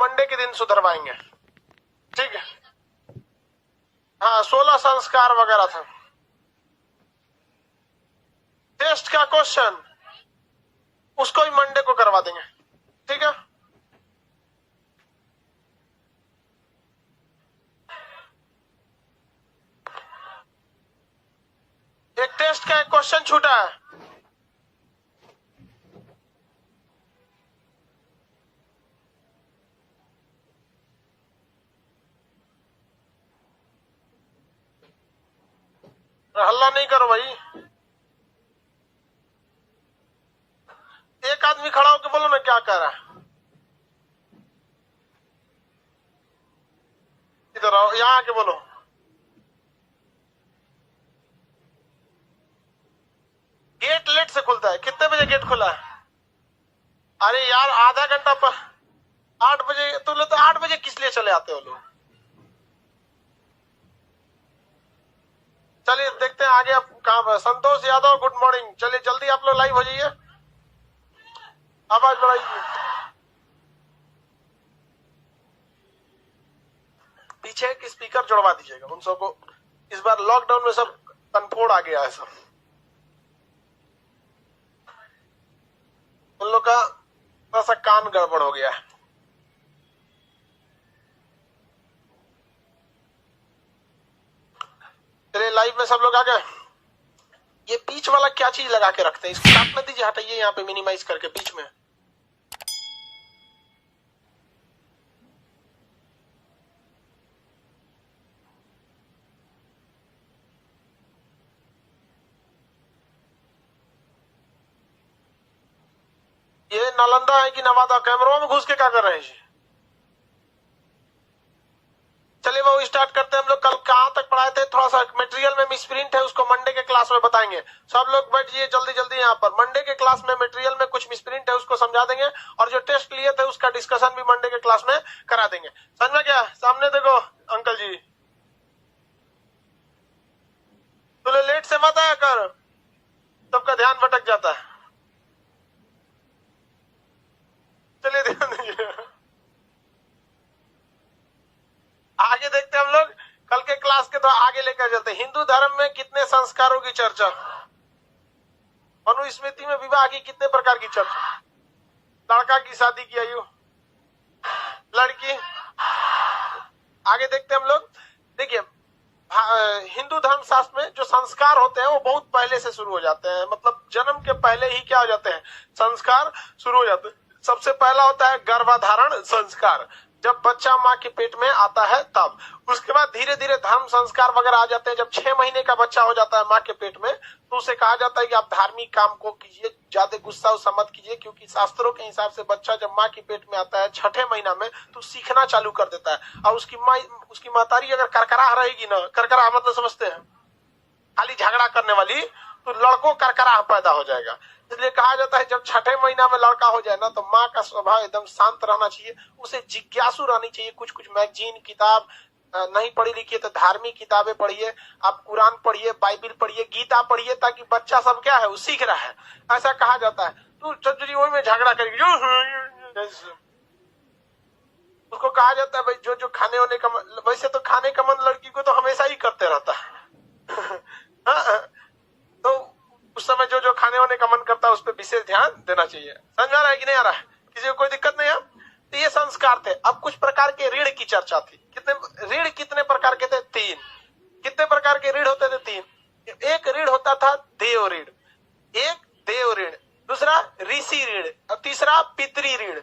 Monday के दिन सुधरवाएंगे, ठीक है। हाँ, 16 संस्कार वगैरह था। टेस्ट का क्वेश्चन उसको भी मंडे को करवा देंगे, ठीक है। एक टेस्ट का एक क्वेश्चन छूटा है, हल्ला नहीं करो भाई। एक आदमी खड़ा होकर बोलो ना क्या कह रहा है। इधर आओ, यहाँ आके बोलो। गेट लेट से खुलता है। कितने बजे गेट खुला है? अरे यार आधा घंटा पर 8 बजे। तो लोग तो 8 बजे किस लिए चले आते हो लोग? चलिए देखते हैं आगे आप कहाँ। Santosh Yadav good morning. चलिए जल्दी आप लोग लाइव हो जाइए, आवाज बढ़ाइए। पीछे एक स्पीकर जुड़वा दीजिएगा उन सबको। इस बार लॉकडाउन में सब कनफोड़ आ गया है, सब उन लोग का थोड़ा सा कान गड़बड़ हो गया है। चलिए लाइव में सब लोग आ गए। ये बीच वाला क्या चीज लगा के रखते हैं? इसको काटने दीजिए, हटाइए यहाँ पे मिनिमाइज करके बीच में। ये नालंदा है कि नवादा? कैमरों में घुस के क्या कर रहे हैं? चलिए वो स्टार्ट करते हैं हम लोग। कल कहाँ तक पढ़ाए थे? थोड़ा सा मटेरियल में मिसप्रिंट है, उसको मंडे के क्लास में बताएंगे। सब लोग बैठ जाइए जल्दी जल्दी यहाँ पर। मंडे के क्लास में मटेरियल में कुछ मिसप्रिंट है, उसको समझा देंगे, और जो टेस्ट लिए थे उसका डिस्कशन भी मंडे के क्लास में करा देंगे। समझ में क्या? सामने देखो अंकल जी, तुझे लेट से मत आया कर, सबका ध्यान भटक जाता है। चलिए ध्यान दीजिए। आगे देखते हैं हम लोग कल के क्लास के। तो आगे लेकर चलते हैं। हिंदू धर्म में कितने संस्कारों की चर्चा? मनुस्मृति में विवाह की कितने प्रकार की चर्चा? लड़का की शादी की आयु, लड़की। आगे देखते हैं हम लोग। देखिए हिंदू धर्म शास्त्र में जो संस्कार होते हैं वो बहुत पहले से शुरू हो जाते हैं, मतलब जन्म के पहले ही क्या हो जाते हैं? संस्कार शुरू हो जाते हैं। सबसे पहला होता है गर्भाधारण संस्कार, जब बच्चा माँ के पेट में आता है तब। उसके बाद धीरे धीरे धर्म संस्कार वगैरह आ जाते हैं। जब 6 महीने का बच्चा हो जाता है माँ के पेट में, तो उसे कहा जाता है कि आप धार्मिक काम को कीजिए, ज्यादा गुस्सा उस्सा मत कीजिए, क्योंकि शास्त्रों के हिसाब से बच्चा जब माँ के पेट में आता है 6ठे महीना में, तो सीखना चालू कर देता है। और उसकी महतारी अगर करकराह रहेगी ना, करकराह मतलब समझते हैं, खाली झगड़ा करने वाली, तो लड़कों करकराह पैदा हो जाएगा। इसलिए कहा जाता है जब 6ठे महीना में लड़का हो जाए ना, तो माँ का स्वभाव एकदम शांत रहना चाहिए, उसे जिज्ञासु रहनी चाहिए। कुछ कुछ मैगजीन किताब नहीं पढ़ी लिखी तो धार्मिक किताबें पढ़िए, आप कुरान पढ़िए, बाइबिल पढ़िए, गीता पढ़िए, ताकि बच्चा सब क्या है वो सीख रहा है। ऐसा कहा जाता है। तू चचरी वही में झगड़ा करेगी, उसको कहा जाता है भाई जो जो खाने होने का वैसे तो खाने का मन लड़की को तो हमेशा ही करते रहता है। तो उस समय जो जो खाने होने का मन करता है उस पर विशेष ध्यान देना चाहिए। समझ आ रहा है कि नहीं आ रहा है? किसी को कोई दिक्कत नहीं है? तो ये संस्कार थे। अब कुछ प्रकार के ऋण की चर्चा थी। ऋण कितने प्रकार के थे? 3। कितने प्रकार के ऋण होते थे? 3। एक ऋण होता था देव ऋण, एक देव ऋण, दूसरा ऋषि ऋण, और तीसरा पितृ ऋण।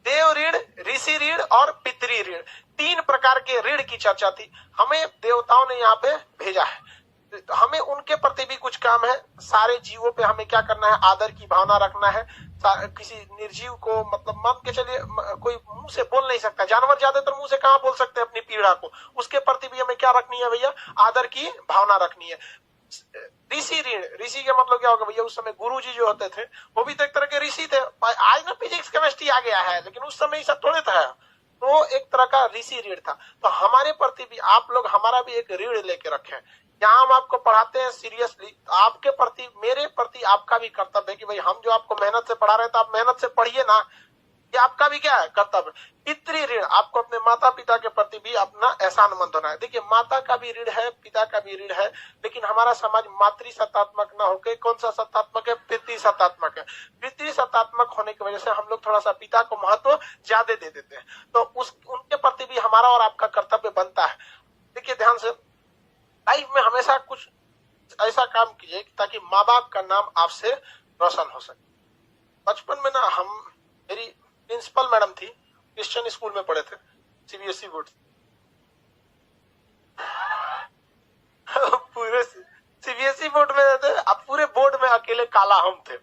देव ऋण, ऋषि ऋण और पितृ ऋण, 3 प्रकार के ऋण की चर्चा थी। हमें देवताओं ने यहाँ पे भेजा है, तो हमें उनके प्रति भी कुछ काम है। सारे जीवों पे हमें क्या करना है? आदर की भावना रखना है। किसी निर्जीव को, मतलब मान के चलिए कोई मुंह से बोल नहीं सकता, जानवर ज्यादातर मुंह से कहाँ बोल सकते हैं अपनी पीड़ा को, उसके प्रति भी हमें क्या रखनी है भैया? आदर की भावना रखनी है। ऋषि ऋण, ऋषि का मतलब क्या होगा भैया? उस समय गुरु जी जो होते थे वो भी तो एक तरह के ऋषि थे। आज ना फिजिक्स केमिस्ट्री आ गया है, लेकिन उस समय सब थोड़े था, तो एक तरह का ऋषि ऋण था। तो हमारे प्रति भी आप लोग हमारा भी एक ऋण लेके रखें। यहाँ हम आपको पढ़ाते हैं सीरियसली, तो आपके प्रति, मेरे प्रति आपका भी कर्तव्य है कि भाई हम जो आपको मेहनत से पढ़ा रहे हैं तो आप मेहनत से पढ़िए ना। ये आपका भी क्या है, कर्तव्य। पितृ ऋण, आपको अपने माता पिता के प्रति भी अपना एहसानमंद होना है। देखिए माता का भी ऋण है, पिता का भी ऋण है, लेकिन हमारा समाज मातृ सत्तात्मक न होकर कौन सा सत्तात्मक है, पितृ सत्तात्मक है। पितृ सत्तात्मक होने की वजह से हम लोग थोड़ा सा पिता को महत्व ज्यादा दे देते हैं, तो उनके प्रति भी हमारा और आपका कर्तव्य बनता है। देखिए ध्यान से, लाइफ में हमेशा कुछ ऐसा काम कीजिए ताकि माँ बाप का नाम आपसे रोशन हो सके। बचपन में ना मेरी प्रिंसिपल मैडम थी, क्रिश्चियन स्कूल में पढ़े थे, सीबीएसई बोर्ड। पूरे सीबीएसई बोर्ड में थे, अब पूरे बोर्ड में अकेले काला हम थे।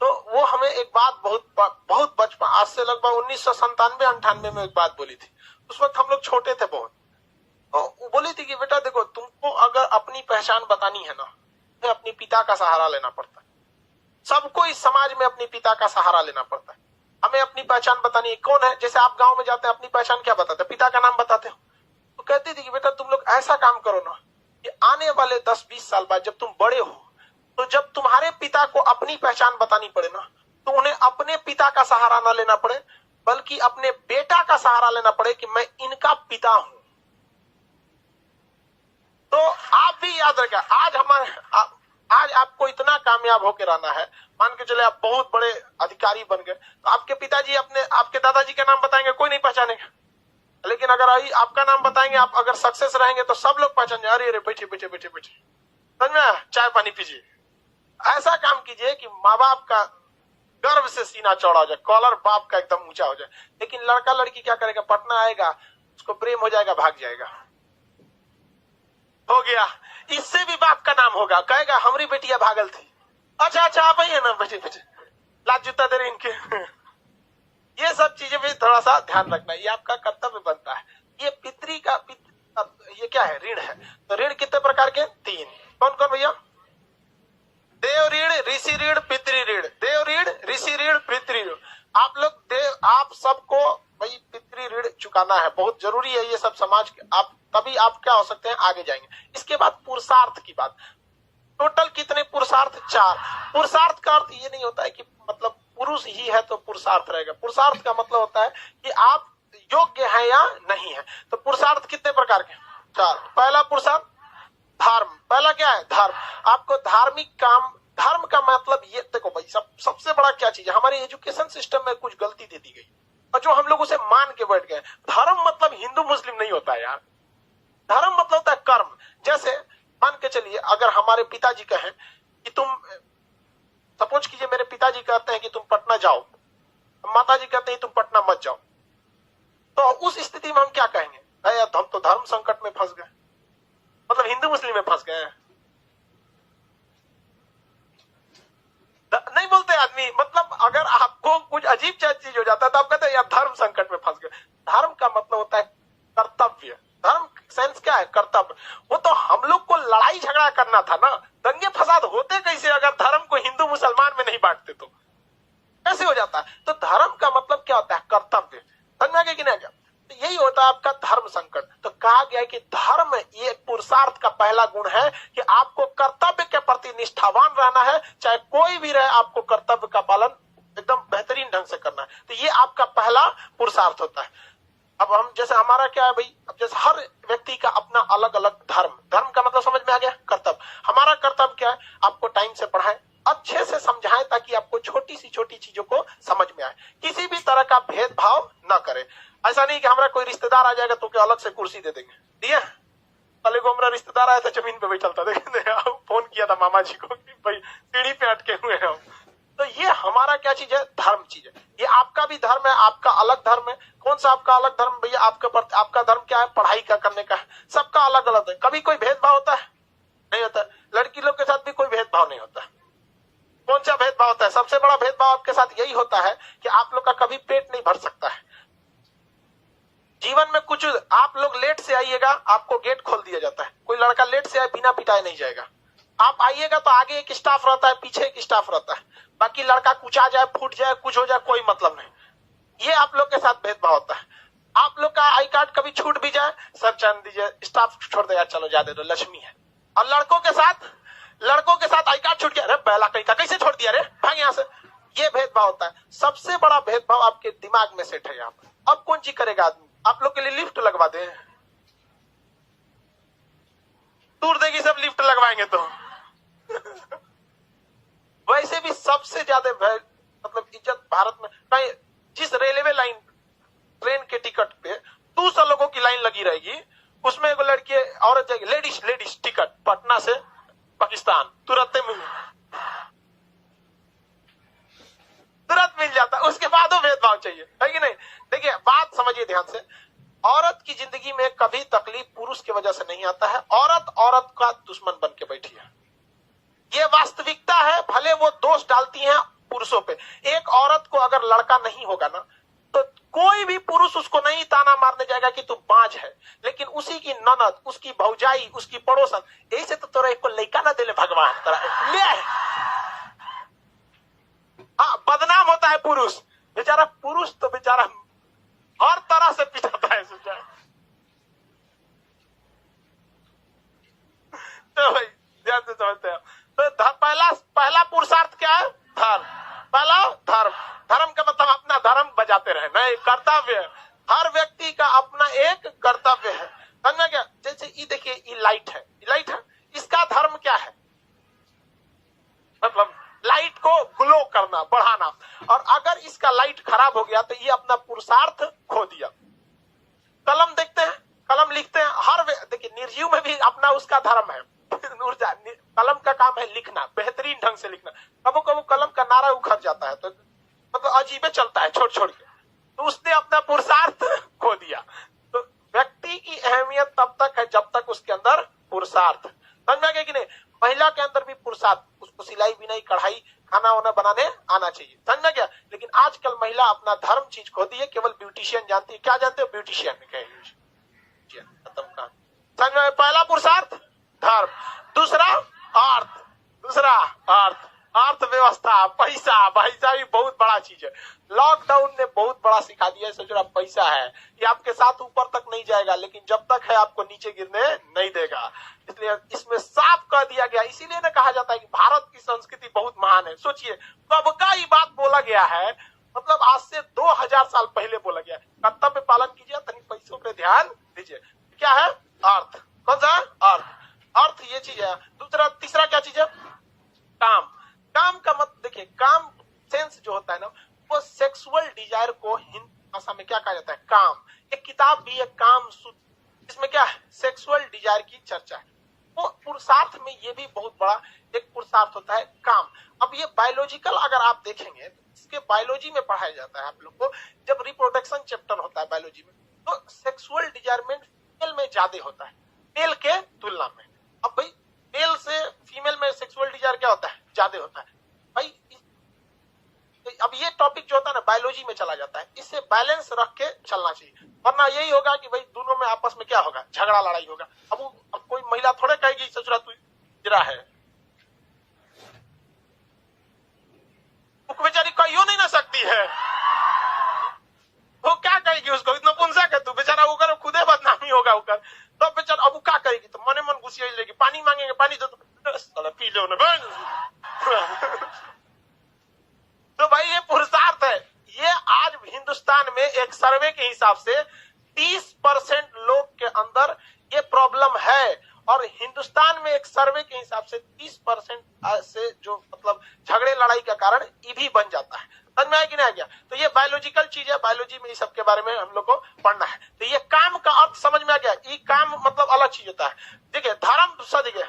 तो वो हमें एक बात बहुत बचपन, आज से लगभग 1997-98 में एक बात बोली थी। उस वक्त हम लोग छोटे थे बहुत। वो बोली थी कि बेटा देखो, तुमको अगर अपनी पहचान बतानी है ना, तो अपनी पिता का सहारा लेना पड़ता है। सबको इस समाज में अपनी पिता का सहारा लेना पड़ता है। हमें अपनी पहचान बतानी है। कौन है, जैसे आप गांव में जाते हैं अपनी पहचान क्या बताते हैं, पिता का नाम बताते हो। तो कहती थी कि बेटा तुम लोग ऐसा काम करो ना कि आने वाले 10-20 साल बाद जब तुम बड़े हो, तो जब तुम्हारे पिता को अपनी पहचान बतानी पड़े ना, तो उन्हें अपने पिता का सहारा ना लेना पड़े, बल्कि अपने बेटा का सहारा लेना पड़े कि मैं इनका पिता हूं। तो आप भी याद रखें, आज आपको इतना कामयाब होकर रहना है, मान के चले आप बहुत बड़े अधिकारी बन गए, तो आपके पिताजी आपके दादाजी का नाम बताएंगे, कोई नहीं पहचानेगा। लेकिन अगर आपका नाम बताएंगे, आप अगर सक्सेस रहेंगे तो सब लोग पहचान जाए, अरे बैठे बैठे बैठे बैठे, समझ में, चाय पानी पीजिए। ऐसा काम कीजिए कि माँ बाप का गर्व से सीना चौड़ा हो जाए, कॉलर बाप का एकदम ऊंचा हो जाए। लेकिन लड़का लड़की क्या करेगा, पटना आएगा, उसको प्रेम हो जाएगा, भाग जाएगा, हो गया, इससे भी बाप का नाम होगा, कहेगा हमारी बेटिया भागल थी। अच्छा आप ही है ना, बैठे बैठे लात जूता दे रहे इनके। ये सब चीजें भी थोड़ा सा ध्यान रखना, ये आपका कर्तव्य बनता है। ये पितृ का ये क्या है, ऋण है। तो ऋण कितने प्रकार के, 3। कौन कौन भैया, देव ऋण, ऋषि ऋण, पितृ ऋण। देव ऋण, ऋषि ऋण, पितृ ऋण। आप सबको भाई पितृ ऋण चुकाना है, बहुत जरूरी है ये सब समाज के। तभी आप क्या हो सकते हैं, आगे जाएंगे। इसके बाद पुरुषार्थ की बात, टोटल कितने पुरुषार्थ, 4। पुरुषार्थ का अर्थ ये नहीं होता है कि मतलब पुरुष ही है तो पुरुषार्थ रहेगा। पुरुषार्थ का मतलब होता है कि आप योग्य हैं या नहीं है। तो पुरुषार्थ कितने प्रकार के, 4। पहला पुरुषार्थ धर्म। पहला क्या है, धर्म। आपको धार्मिक काम, धर्म का मतलब ये देखो भाई, सबसे बड़ा क्या चीज है, हमारे एजुकेशन सिस्टम में कुछ गलती दे दी गई और जो हम लोग उसे मान के बैठ गए। धर्म मतलब हिंदू मुस्लिम नहीं होता है यार, धर्म मतलब होता है कर्म। जैसे मान के चलिए, अगर हमारे पिताजी कहें कि तुम, सपोज कीजिए मेरे पिताजी कहते हैं कि तुम पटना जाओ, माताजी कहते हैं तुम पटना मत जाओ, तो उस स्थिति में हम क्या कहेंगे, यार हम तो धर्म संकट में फंस गए, मतलब हिंदू मुस्लिम में फंस गए। नहीं बोलते आदमी, मतलब अगर आपको कुछ अजीब चीज हो जाता है तो आप कहते हैं यार धर्म संकट में फंस गए। धर्म का मतलब होता है कर्तव्य। धर्म सेंस क्या है, कर्तव्य। वो तो हम लोग को लड़ाई झगड़ा करना था ना, दंगे फसाद होते कैसे अगर धर्म को हिंदू मुसलमान में नहीं बांटते तो कैसे हो जाता है। तो धर्म का मतलब क्या होता है, कर्तव्य। समझ में आ गया कि नहीं आ गया। तो यही होता है आपका धर्म संकट। तो कहा गया कि धर्म ये पुरुषार्थ का पहला गुण है कि आपको कर्तव्य के प्रति निष्ठावान रहना है, चाहे कोई भी रहे, आपको कर्तव्य का पालन एकदम बेहतरीन ढंग से करना है। तो ये आपका पहला पुरुषार्थ होता है। अब हम जैसे हमारा क्या है भाई, अब जैसे हर व्यक्ति का अपना अलग अलग धर्म, धर्म का मतलब समझ में आ गया, कर्तव्य। हमारा कर्तव्य क्या है, आपको टाइम से पढ़ाएं, अच्छे से समझाएं ताकि आपको छोटी सी छोटी चीजों को समझ में आए, किसी भी तरह का भेदभाव न करें। ऐसा नहीं कि हमारा कोई रिश्तेदार आ जाएगा तो क्या अलग से कुर्सी दे देंगे, दिया। कल को हमारा रिश्तेदार आया था, जमीन पे बैठा था, देखे फोन किया था मामा जी को कि भाई सीढ़ी पे अटके हुए हैं। तो ये हमारा क्या चीज है, धर्म चीज है। ये आपका भी धर्म है, आपका अलग धर्म है। कौन सा आपका अलग धर्म भैया, आपका धर्म क्या है, पढ़ाई का करने का है। सबका अलग अलग है। कभी कोई भेदभाव होता है, नहीं होता। लड़की लोग के साथ भी कोई भेदभाव नहीं होता। कौन सा भेदभाव होता है, सबसे बड़ा भेदभाव आपके साथ यही होता है कि आप लोग का कभी पेट नहीं भर सकता है जीवन में। कुछ आप लोग लेट से आइएगा, आपको गेट खोल दिया जाता है। कोई लड़का लेट से आए बिना पिटाए नहीं जाएगा। आप आइएगा तो आगे एक स्टाफ रहता है, पीछे एक स्टाफ रहता है। बाकी लड़का कुचा जाए, फूट जाए, कुछ हो जाए, कोई मतलब नहीं। ये आप लोग के साथ भेदभाव होता है। आप लोग का आई कार्ड कभी छूट भी जाए, सर चैन दीजिए, स्टाफ छोड़ देगा, चलो जा दे दो, लक्ष्मी है। और लड़कों के साथ आई कार्ड छूट गया, अरे बैला कहीं का कैसे छोड़ दिया रे, भाग यहाँ से, ये भेदभाव होता है। सबसे बड़ा भेदभाव आपके दिमाग में सेट है यहाँ पर। अब कौन चीज करेगा आदमी? आप लोग के लिए लिफ्ट लगवा दे, दूर देगी सब लिफ्ट लगवाएंगे तो वैसे भी सबसे ज्यादा मतलब इज्जत भारत में कहीं, जिस रेलवे लाइन ट्रेन के टिकट पे 200 लोगों की लाइन लगी रहेगी, उसमें एगो लड़की औरत जाएगी, लेडीज टिकट पटना से पाकिस्तान, तुरंत मिल जाता है। उसके बाद वो भेदभाव चाहिए, है कि नहीं? देखिए बात समझिए ध्यान से, औरत की जिंदगी में कभी तकलीफ पुरुष की वजह से नहीं आता है। औरत का दुश्मन बन के बैठी है, ये वास्तविकता है। भले वो दोष डालती हैं पुरुषों पे। एक औरत को अगर लड़का नहीं होगा ना, तो कोई भी पुरुष उसको नहीं ताना मारने जाएगा कि तू बांझ है, लेकिन उसी की ननद, उसकी भौजाई, उसकी पड़ोसन, यही से तो तोरा एक को लड़का ना दिले भगवान, ले बदनाम होता है पुरुष। बेचारा पुरुष तो बेचारा हर तरह से पिटाता है, सोचा। तो भाई ध्यान से समझते हैं। तो पहला पुरुषार्थ क्या है? धर्म। पहला धर्म का मतलब अपना धर्म बजाते रहे, नहीं कर्तव्य। हर व्यक्ति का अपना एक कर्तव्य है, समझ गया? जैसे ये देखिए, ये लाइट है, इसका धर्म क्या है? मतलब लाइट को ग्लो करना, बढ़ाना। और अगर इसका लाइट खराब हो गया तो ये अपना पुरुषार्थ खो दिया। कलम देखते हैं, कलम लिखते हैं, हर देखिए निर्जीव में भी अपना उसका धर्म है। कलम का काम है लिखना, बेहतरीन ढंग से लिखना। कबो कबो कलम का नारा उखड़ जाता है तो मतलब अजीबे चलता है छोड़ के, तो उसने अपना पुरुषार्थ खो दिया। तो व्यक्ति की अहमियत तब तक है जब तक उसके अंदर पुरुषार्थ, समझ में गया कि नहीं? महिला के अंदर भी पुरुषार्थ, उसको सिलाई बुनाई कढ़ाई खाना वाना बनाने आना चाहिए, समझ में गया? लेकिन आजकल महिला अपना धर्म चीज खो दी है, केवल ब्यूटिशियन जानती है। क्या जानते हो? ब्यूटिशियन खत्म का। समझ में? पहला पुरुषार्थ धर्म, दूसरा अर्थव्यवस्था, पैसा भी बहुत बड़ा चीज है। लॉकडाउन ने बहुत बड़ा सिखा दिया है। सोच रहा पैसा है, ये आपके साथ ऊपर तक नहीं जाएगा, लेकिन जब तक है आपको नीचे गिरने नहीं देगा। इसलिए इसमें साफ कह दिया गया। इसीलिए ना कहा जाता है कि भारत की संस्कृति बहुत महान है। सोचिए कब का ये बात बोला गया है, मतलब आज से 2000 साल पहले बोला गया। कर्तव्य पालन कीजिए, तनी पैसों पे ध्यान दीजिए। क्या है? अर्थ। कौन सा? अर्थ ये चीज है। तीसरा क्या चीज है? काम का मत देखिए, काम सेंस जो होता है ना, वो सेक्सुअल डिजायर को हिंदी भाषा में क्या कहा जाता है? काम। एक किताब भी है काम सूत्र, इसमें क्या है? सेक्सुअल डिजायर की चर्चा है। वो पुरुषार्थ में ये भी बहुत बड़ा एक पुरुषार्थ होता है काम। अब ये बायोलॉजिकल अगर आप देखेंगे तो इसके बायोलॉजी में पढ़ाया जाता है आप लोग को। जब रिप्रोडक्शन चैप्टर होता है बायोलॉजी में, तो सेक्सुअल डिजायरमेंट फीमेल में ज्यादा होता है मेल के तुलना में। अब भाई मेल से फीमेल में सेक्सुअल डिजायर क्या होता है? ज्यादा होता है भाई। अब ये टॉपिक जो होता है ना बायोलॉजी में चला जाता है, इससे बैलेंस रख के चलना चाहिए, वरना यही होगा कि भाई दोनों में आपस में क्या होगा? झगड़ा लड़ाई होगा। अब कोई महिला थोड़े कहेगी ससुरा तू जरा है, वो बेचारी कहियो नहीं ना सकती है। वो क्या कहेगी उसको? इतना पुंसक है तू, बेचारा वो खुदे बदनामी होगा उकर। तो बेचारा अब क्या करेगी? तो मने मन गुस्सा लेगी, पानी मांगेंगे, पानी दो तो पी लो ना। तो भाई ये पुरुषार्थ है। ये आज हिंदुस्तान में एक सर्वे के हिसाब से 30% लोग के अंदर ये प्रॉब्लम है। और हिंदुस्तान में एक सर्वे के हिसाब से 30% से जो मतलब झगड़े लड़ाई का कारण ये भी बन जाता है। समझ में आया कि नहीं आ गया? तो ये बायोलॉजिकल चीज है, बायोलॉजी में इस सब के बारे में हम लोग को पढ़ना है। तो ये काम का अर्थ समझ में आ गया? ये काम मतलब अलग चीज होता है। देखिए धर्म, देखिए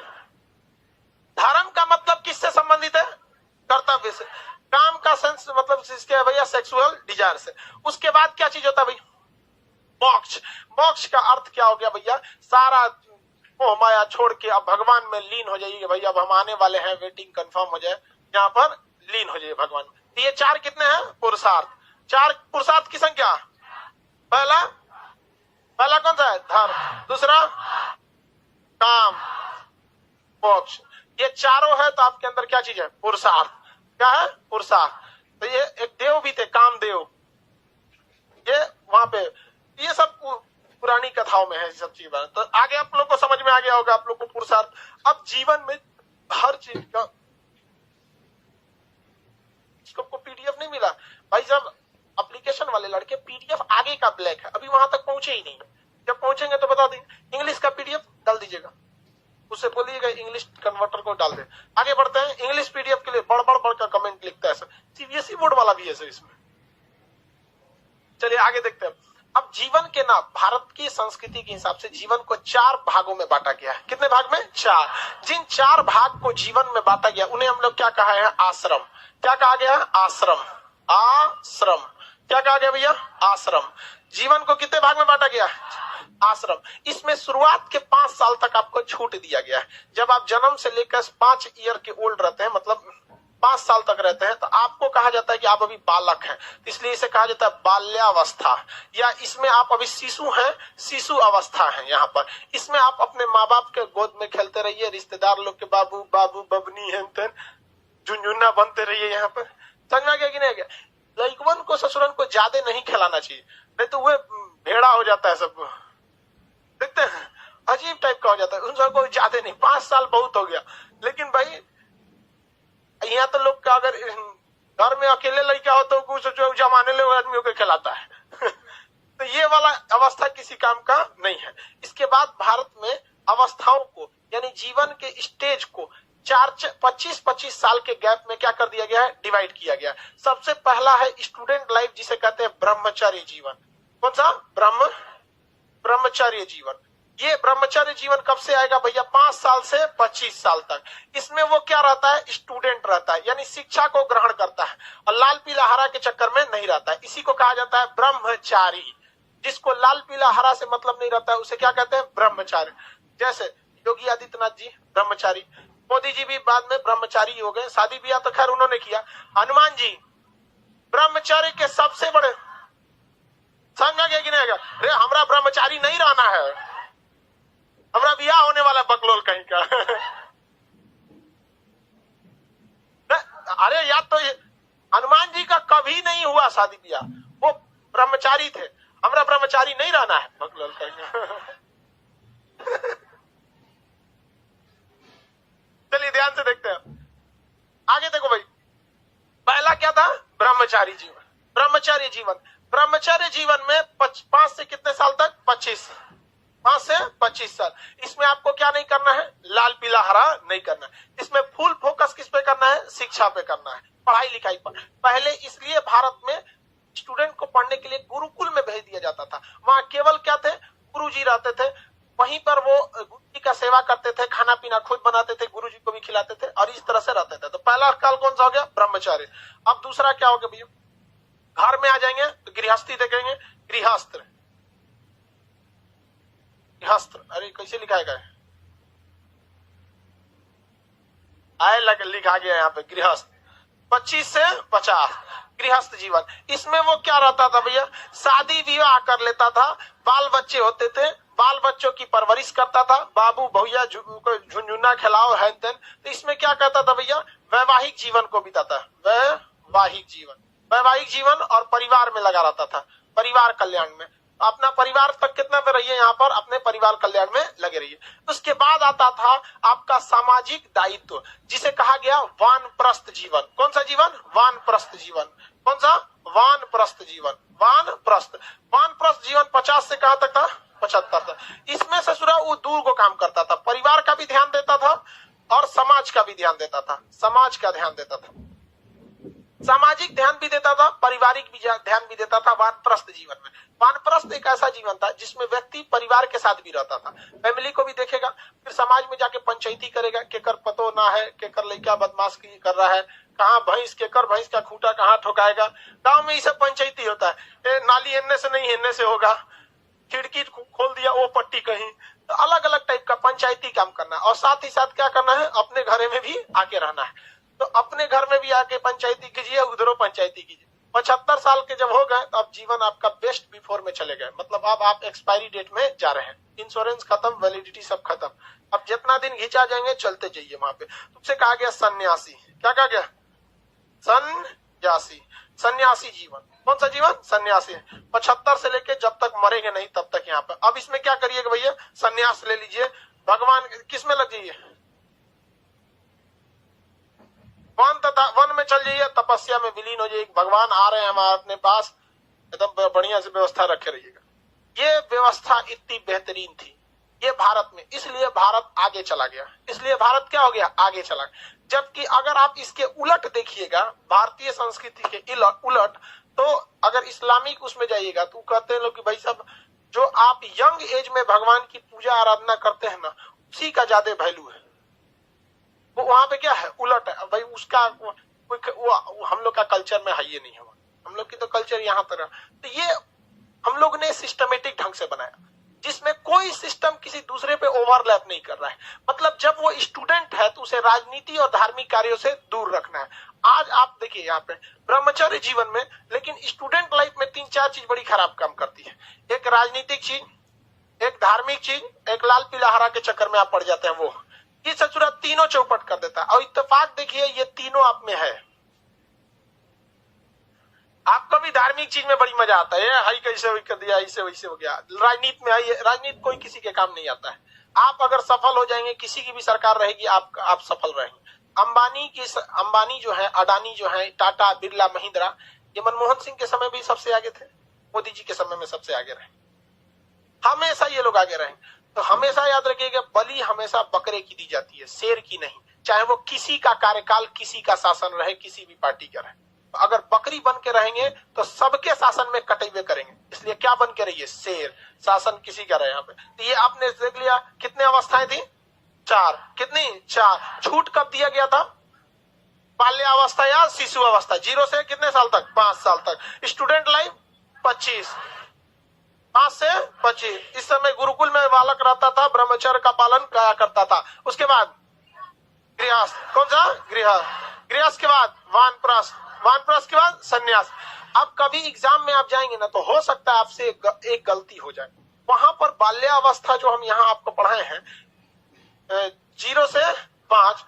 धर्म का मतलब किससे संबंधित है? कर्तव्य से। काम का सेंस मतलब किसके है भैया? सेक्सुअल डिजायर से। उसके बाद क्या चीज होता है भाई? मोक्ष। मोक्ष का अर्थ क्या हो गया भैया? सारा मोह माया छोड़ के अब भगवान में लीन हो जाइए भैया। अब हम आने वाले हैं, वेटिंग कंफर्म हो जाए, यहाँ पर लीन हो जाइए भगवान में। तो ये 4 कितने हैं? पुरुषार्थ। 4 पुरुषार्थ की संख्या। पहला कौन सा है? धर्म। दूसरा काम, मोक्ष। ये चारों है तो आपके अंदर क्या चीज है? पुरुषार्थ। क्या है? पुरुषार्थ। तो ये एक देव भी थे, कामदेव, ये वहां पे ये सब पुरानी कथाओं में है सब चीज। तो आगे आप लोग को समझ में आ गया होगा आप लोग को पुरुषार्थ। अब जीवन में हर चीज का पेरिस्कोप को पीडीएफ नहीं मिला भाई, जब एप्लीकेशन वाले लड़के पीडीएफ आगे का ब्लैक है, अभी वहां तक पहुंचे ही नहीं, जब पहुंचेंगे तो बता देंगे। इंग्लिश का पीडीएफ डाल दीजिएगा, उससे बोलिएगा इंग्लिश कन्वर्टर को डाल दे। आगे बढ़ते हैं, इंग्लिश पीडीएफ के लिए बड़ का कमेंट लिखता है सर, सीबीएसई बोर्ड वाला भी है सर इसमें। चलिए आगे देखते हैं। अब जीवन के नाम, भारत की संस्कृति के हिसाब से जीवन को 4 भागों में बांटा गया है। कितने भाग में? 4। जिन 4 भाग को जीवन में बांटा गया उन्हें हम लोग क्या कहा है? आश्रम। क्या कहा गया? आश्रम। आश्रम। क्या कहा गया भैया? आश्रम। जीवन को कितने भाग में बांटा गया? आश्रम। इसमें शुरुआत के 5 साल तक आपको छूट दिया गया है। जब आप जन्म से लेकर 5 ईयर के ओल्ड रहते हैं, मतलब 5 साल तक रहते हैं, तो आपको कहा जाता है कि आप अभी बालक हैं, इसलिए इसे कहा जाता है बाल्यावस्था, या इसमें आप अभी शिशु हैं, शिशु अवस्था है। यहाँ पर इसमें आप अपने माँ बाप के गोद में खेलते रहिए, रिश्तेदार लोग के बाबू बाबू बबनी है झुनझुना बनते रहिए। यहाँ पर समझ में आ गया कि नहीं आ गया? लड़कवन को ससुरन को ज्यादा नहीं खिलाना चाहिए, नहीं तो वह भेड़ा हो जाता है, सब देखते हैं अजीब टाइप का हो जाता है। उन सबको ज्यादा नहीं, 5 साल बहुत हो गया। लेकिन भाई यहाँ तो लोग का अगर घर में अकेले लड़का हो तो कुछ जो जमाने ले आदमियों को खिलाता है तो ये वाला अवस्था किसी काम का नहीं है। इसके बाद भारत में अवस्थाओं को, यानी जीवन के स्टेज को 25-25 साल के गैप में क्या कर दिया गया है? डिवाइड किया गया। सबसे पहला है स्टूडेंट लाइफ, जिसे कहते हैं ब्रह्मचर्य जीवन। कौन सा? ब्रह्मचर्य जीवन। ये ब्रह्मचर्य जीवन कब से आएगा भैया? 5 साल से 25 साल तक। इसमें वो क्या रहता है? स्टूडेंट रहता है, यानी शिक्षा को ग्रहण करता है और लाल पीला हरा के चक्कर में नहीं रहता है। इसी को कहा जाता है ब्रह्मचारी। जिसको लाल पीला हरा से मतलब नहीं रहता है उसे क्या कहते हैं? ब्रह्मचारी। जैसे योगी आदित्यनाथ जी ब्रह्मचारी, मोदी जी भी बाद में ब्रह्मचारी हो गए, शादी ब्याह तो खैर उन्होंने किया। हनुमान जी ब्रह्मचारी के सबसे बड़े, समझ गया कि नहीं? अरे हमरा ब्रह्मचारी नहीं रहना है, हमरा ब्याह होने वाला बकलोल कहीं का अरे याद तो हनुमान जी का कभी नहीं हुआ शादी ब्याह, वो ब्रह्मचारी थे। हमरा ब्रह्मचारी नहीं रहना है, बकलोल कहीं का चलिए ध्यान से देखते हैं आगे। देखो भाई, पहला क्या था? ब्रह्मचारी जीवन। ब्रह्मचर्य जीवन, ब्रह्मचर्य जीवन में 5 से कितने साल तक? 25। 5 से 25 साल। इसमें आपको क्या नहीं करना है? लाल पीला हरा नहीं करना है। इसमें फुल फोकस किस पे करना है? शिक्षा पे करना है, पढ़ाई लिखाई पर। पहले इसलिए भारत में स्टूडेंट को पढ़ने के लिए गुरुकुल में भेज दिया जाता था। वहां केवल क्या थे? गुरुजी रहते थे, वहीं पर वो गुरु जी का सेवा करते थे, खाना पीना खुद बनाते थे, गुरु जी को भी खिलाते थे, और इस तरह से रहते थे। तो पहला काल कौन सा हो गया? ब्रह्मचार्य। अब दूसरा क्या हो गया भैया? घर में आ जाएंगे तो गृहस्थी देखेंगे। गृहस्थ, अरे कैसे लिखा है? लिखा गया यहाँ पे गृहस्थ। 25 से 50 गृहस्थ जीवन। इसमें वो क्या रहता था भैया? शादी विवाह कर लेता था, बाल बच्चे होते थे, बाल बच्चों की परवरिश करता था, बाबू भैया झुनझुना खिलाओ है। तो इसमें क्या कहता था भैया? वैवाहिक जीवन को बिताता। वैवाहिक जीवन और परिवार में लगा रहता था, परिवार कल्याण में। अपना परिवार तक कितना पे रहिए, यहाँ पर अपने परिवार कल्याण में लगे रहिए। उसके बाद आता था आपका सामाजिक दायित्व, जिसे कहा गया वानप्रस्थ जीवन। कौन सा जीवन? वानप्रस्थ जीवन। कौन सा? वानप्रस्थ जीवन। वानप्रस्थ जीवन 50 से कहां तक था? 75 तक। इसमें ससुरा वो दूर को काम करता था, परिवार का भी ध्यान देता था और समाज का भी ध्यान देता था। समाज का ध्यान देता था, सामाजिक ध्यान भी देता था, पारिवारिक भी ध्यान भी देता था वानप्रस्थ जीवन में। वानप्रस्थ एक ऐसा जीवन था जिसमें व्यक्ति परिवार के साथ भी रहता था, फैमिली को भी देखेगा, फिर समाज में जाके पंचायती करेगा, केकर पतो ना है, केकर लड़का बदमाश कर रहा है, कहाँ भैंस, केकर भैंस का खूंटा कहाँ ठोकाएगा। गांव में ये सब पंचायती होता है। नाली हिलने से नहीं हिलने से होगा, खिड़की खोल दिया वो पट्टी कहीं, तो अलग अलग टाइप का पंचायती काम करना। और साथ ही साथ क्या करना है? अपने घरे में भी आके रहना है। तो अपने घर में भी आके पंचायती कीजिए, उधरों पंचायती कीजिए। 75 साल के जब हो गए तो अब जीवन आपका बेस्ट बिफोर में चले गए, मतलब अब आप एक्सपायरी डेट में जा रहे हैं, इंश्योरेंस खत्म, वैलिडिटी सब खत्म। अब जितना दिन घिंचा जाएंगे चलते जाइए वहां पे। तुमसे कहा गया सन्यासी। क्या कहा गया? सन्यासी जीवन। कौन सा जीवन? सन्यासी। 75 से लेके जब तक मरेंगे नहीं तब तक यहाँ पे। अब इसमें क्या करिएगा भैया? सन्यास ले लीजिए, भगवान किस में लग जाइए? वन में चल जाइए, तपस्या में विलीन हो जाइए, भगवान आ रहे हैं हमारे अपने पास, एकदम बढ़िया से व्यवस्था रखे रहिएगा। ये व्यवस्था इतनी बेहतरीन थी ये भारत में, इसलिए भारत आगे चला गया, इसलिए भारत क्या हो गया, आगे चला गया। जबकि अगर आप इसके उलट देखिएगा, भारतीय संस्कृति के उलट, तो अगर इस्लामिक उसमें जाइएगा तो कहते हैं लोग कि भाई साहब जो आप यंग एज में भगवान की पूजा आराधना करते हैं ना, उसी का ज्यादा वैल्यू है। वो वहां पे क्या है, उलट है भाई, उसका वो हम लोग का कल्चर में है ये नहीं है, हम लोग की तो कल्चर यहाँ तरह। तो ये हम लोग ने सिस्टमेटिक ढंग से बनाया, जिसमें कोई सिस्टम किसी दूसरे पे ओवरलैप नहीं कर रहा है। मतलब जब वो स्टूडेंट है तो उसे राजनीति और धार्मिक कार्यों से दूर रखना है। आज आप देखिए यहाँ पे ब्रह्मचर्य जीवन में, लेकिन स्टूडेंट लाइफ में 3-4 चीज बड़ी खराब काम करती है। एक राजनीतिक चीज, एक धार्मिक चीज, एक लाल पीला हरा के चक्कर में आप पड़ जाते हैं। वो ये सचुरा तीनों चौपट कर देता है। और इत्तेफाक देखिए ये तीनों आप में है। आपको भी धार्मिक चीज में बड़ी मजा आता है, हाई कैसे कर दिया, ऐसे वैसे हो गया। राजनीति में आइए, राजनीति कोई किसी के काम नहीं आता है। आप अगर सफल हो जाएंगे, किसी की भी सरकार रहेगी, आप सफल रहेंगे। अंबानी जो है, अडानी जो है, टाटा, बिरला, महिंद्रा, ये मनमोहन सिंह के समय भी सबसे आगे थे, मोदी जी के समय में सबसे आगे रहे, हमेशा ये लोग आगे रहे। तो हमेशा याद रखिएगा, बलि हमेशा बकरे की दी जाती है, शेर की नहीं, चाहे वो किसी का कार्यकाल, किसी का शासन रहे, किसी भी पार्टी का रहे। अगर बकरी बन के रहेंगे तो सबके शासन में कटेवे करेंगे, इसलिए क्या बन के रहिए, शेर, शासन किसी का रहे यहाँ पे। तो ये आपने देख लिया कितने अवस्थाएं थी, 4, कितनी 4। छूट कब दिया गया था, बाल्यावस्था या शिशु अवस्था, 0 से कितने साल तक, 5 साल तक। स्टूडेंट लाइफ 25, 5 से 25। इस समय गुरुकुल में बालक रहता था, ब्रह्मचर्य का पालन किया करता था। उसके बाद गृहस्थ, कौन सा, गृहस्थ के बाद वानप्रस्थ, वानप्रस्थ के बाद संन्यास। अब कभी एग्जाम में आप जाएंगे ना, तो हो सकता है आपसे एक गलती हो जाए। वहां पर बाल्यावस्था जो हम यहाँ आपको पढ़ाए हैं 0 से 5,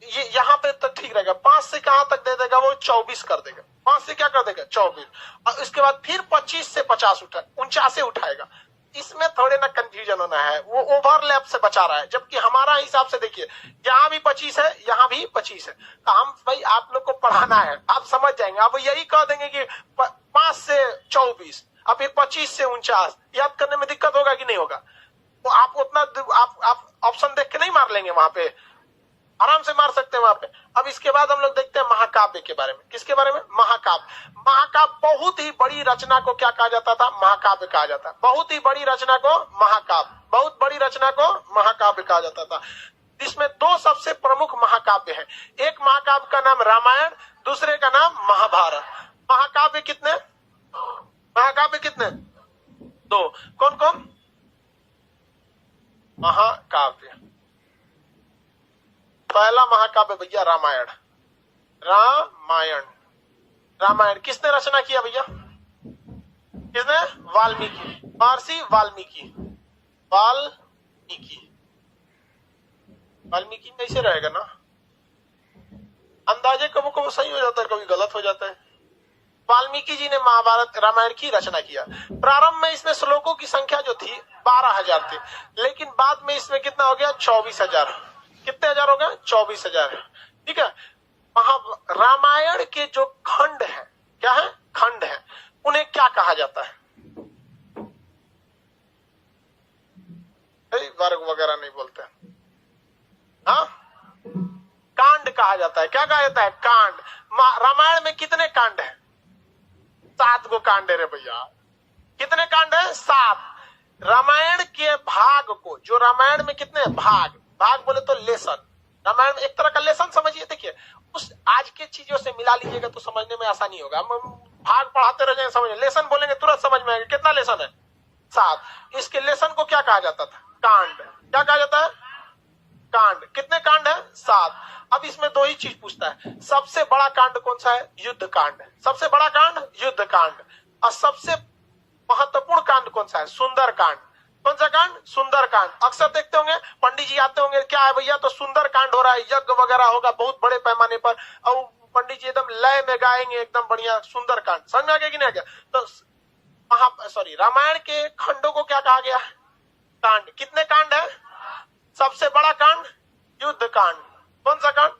ये यहाँ पे तो ठीक रहेगा। 5 से कहां तक दे देगा, वो 24 कर देगा। 5 से क्या कर देगा, 24। और इसके बाद फिर 25 से 50 49 उठाएगा। इसमें थोड़े ना कंफ्यूजन होना है, वो ओवरलैप से बचा रहा है। जबकि हमारा हिसाब से देखिए, यहाँ भी 25 है, यहाँ भी 25 है। तो हम भाई आप लोग को पढ़ाना है, आप समझ जाएंगे। आप यही कह देंगे कि 5 से 24, अब फिर 25 से 49, याद करने में दिक्कत होगा कि नहीं होगा। तो आप उतना आप ऑप्शन देख के नहीं मार लेंगे, वहां पे आराम से मार सकते हैं वहां पे। अब इसके बाद हम लोग देखते हैं महाकाव्य के बारे में। किसके बारे में, महाकाव्य। महाकाव्य बहुत ही बड़ी रचना को क्या कहा जाता था, महाकाव्य कहा जाता है। बहुत ही बड़ी रचना को महाकाव्य, बहुत बड़ी रचना को महाकाव्य कहा जाता था। इसमें 2 सबसे प्रमुख महाकाव्य हैं। एक महाकाव्य का नाम रामायण, दूसरे का नाम महाभारत। महाकाव्य कितने, महाकाव्य कितने, 2। कौन कौन, महाकाव्य। पहला महाकाव्य भैया रामायण। रामायण, रामायण किसने रचना किया भैया, किसने, वाल्मीकि, महर्षि वाल्मीकि। वाल्मीकि, वाल्मीकि में ऐसे रहेगा ना, अंदाजे कभी कभी सही हो जाता है, कभी गलत हो जाता है। वाल्मीकि जी ने महाभारत रामायण की रचना किया। प्रारंभ में इसमें श्लोकों की संख्या जो थी 12,000 थी, लेकिन बाद में इसमें कितना हो गया, 24,000। कितने हजार हो गए, 24,000। ठीक है। रामायण के जो खंड है, क्या है, खंड है, उन्हें क्या कहा जाता है, वर्ग वगैरह नहीं बोलते, हाँ, कांड कहा जाता है। क्या कहा जाता है, कांड। रामायण में कितने कांड है, 7 गो कांड है रे भैया। कितने कांड है, 7। रामायण के भाग को, जो रामायण में कितने भाग, भाग बोले तो लेसन, रामायण एक तरह का लेसन समझिए। देखिए उस आज के चीजों से मिला लीजिएगा तो समझने में आसानी होगा। हम भाग पढ़ाते रह जाएंगे, समझ, लेसन बोलेंगे तुरंत समझ में आएगा। कितना लेसन है, 7। इसके लेसन को क्या कहा जाता था, कांड। क्या कहा जाता है, कांड। कितने कांड है, 7। अब इसमें 2 ही चीज पूछता है, सबसे बड़ा कांड कौन सा है, युद्ध कांड। सबसे बड़ा कांड युद्ध कांड। और सबसे महत्वपूर्ण कांड कौन सा है, सुंदर कांड। कौन सा कांड, सुंदर कांड। अक्सर देखते होंगे पंडित जी आते होंगे, क्या है भैया, तो सुंदर कांड हो रहा है, यज्ञ वगैरह होगा बहुत बड़े पैमाने पर, और पंडित जी एकदम लय में गाएंगे, एकदम बढ़िया सुंदर कांड। समझ में आ गया कि नहीं आ गया। तो रामायण के खंडों को क्या कहा गया, कांड। कितने कांड है, सबसे बड़ा कांड युद्ध कांड। कौन सा कांड,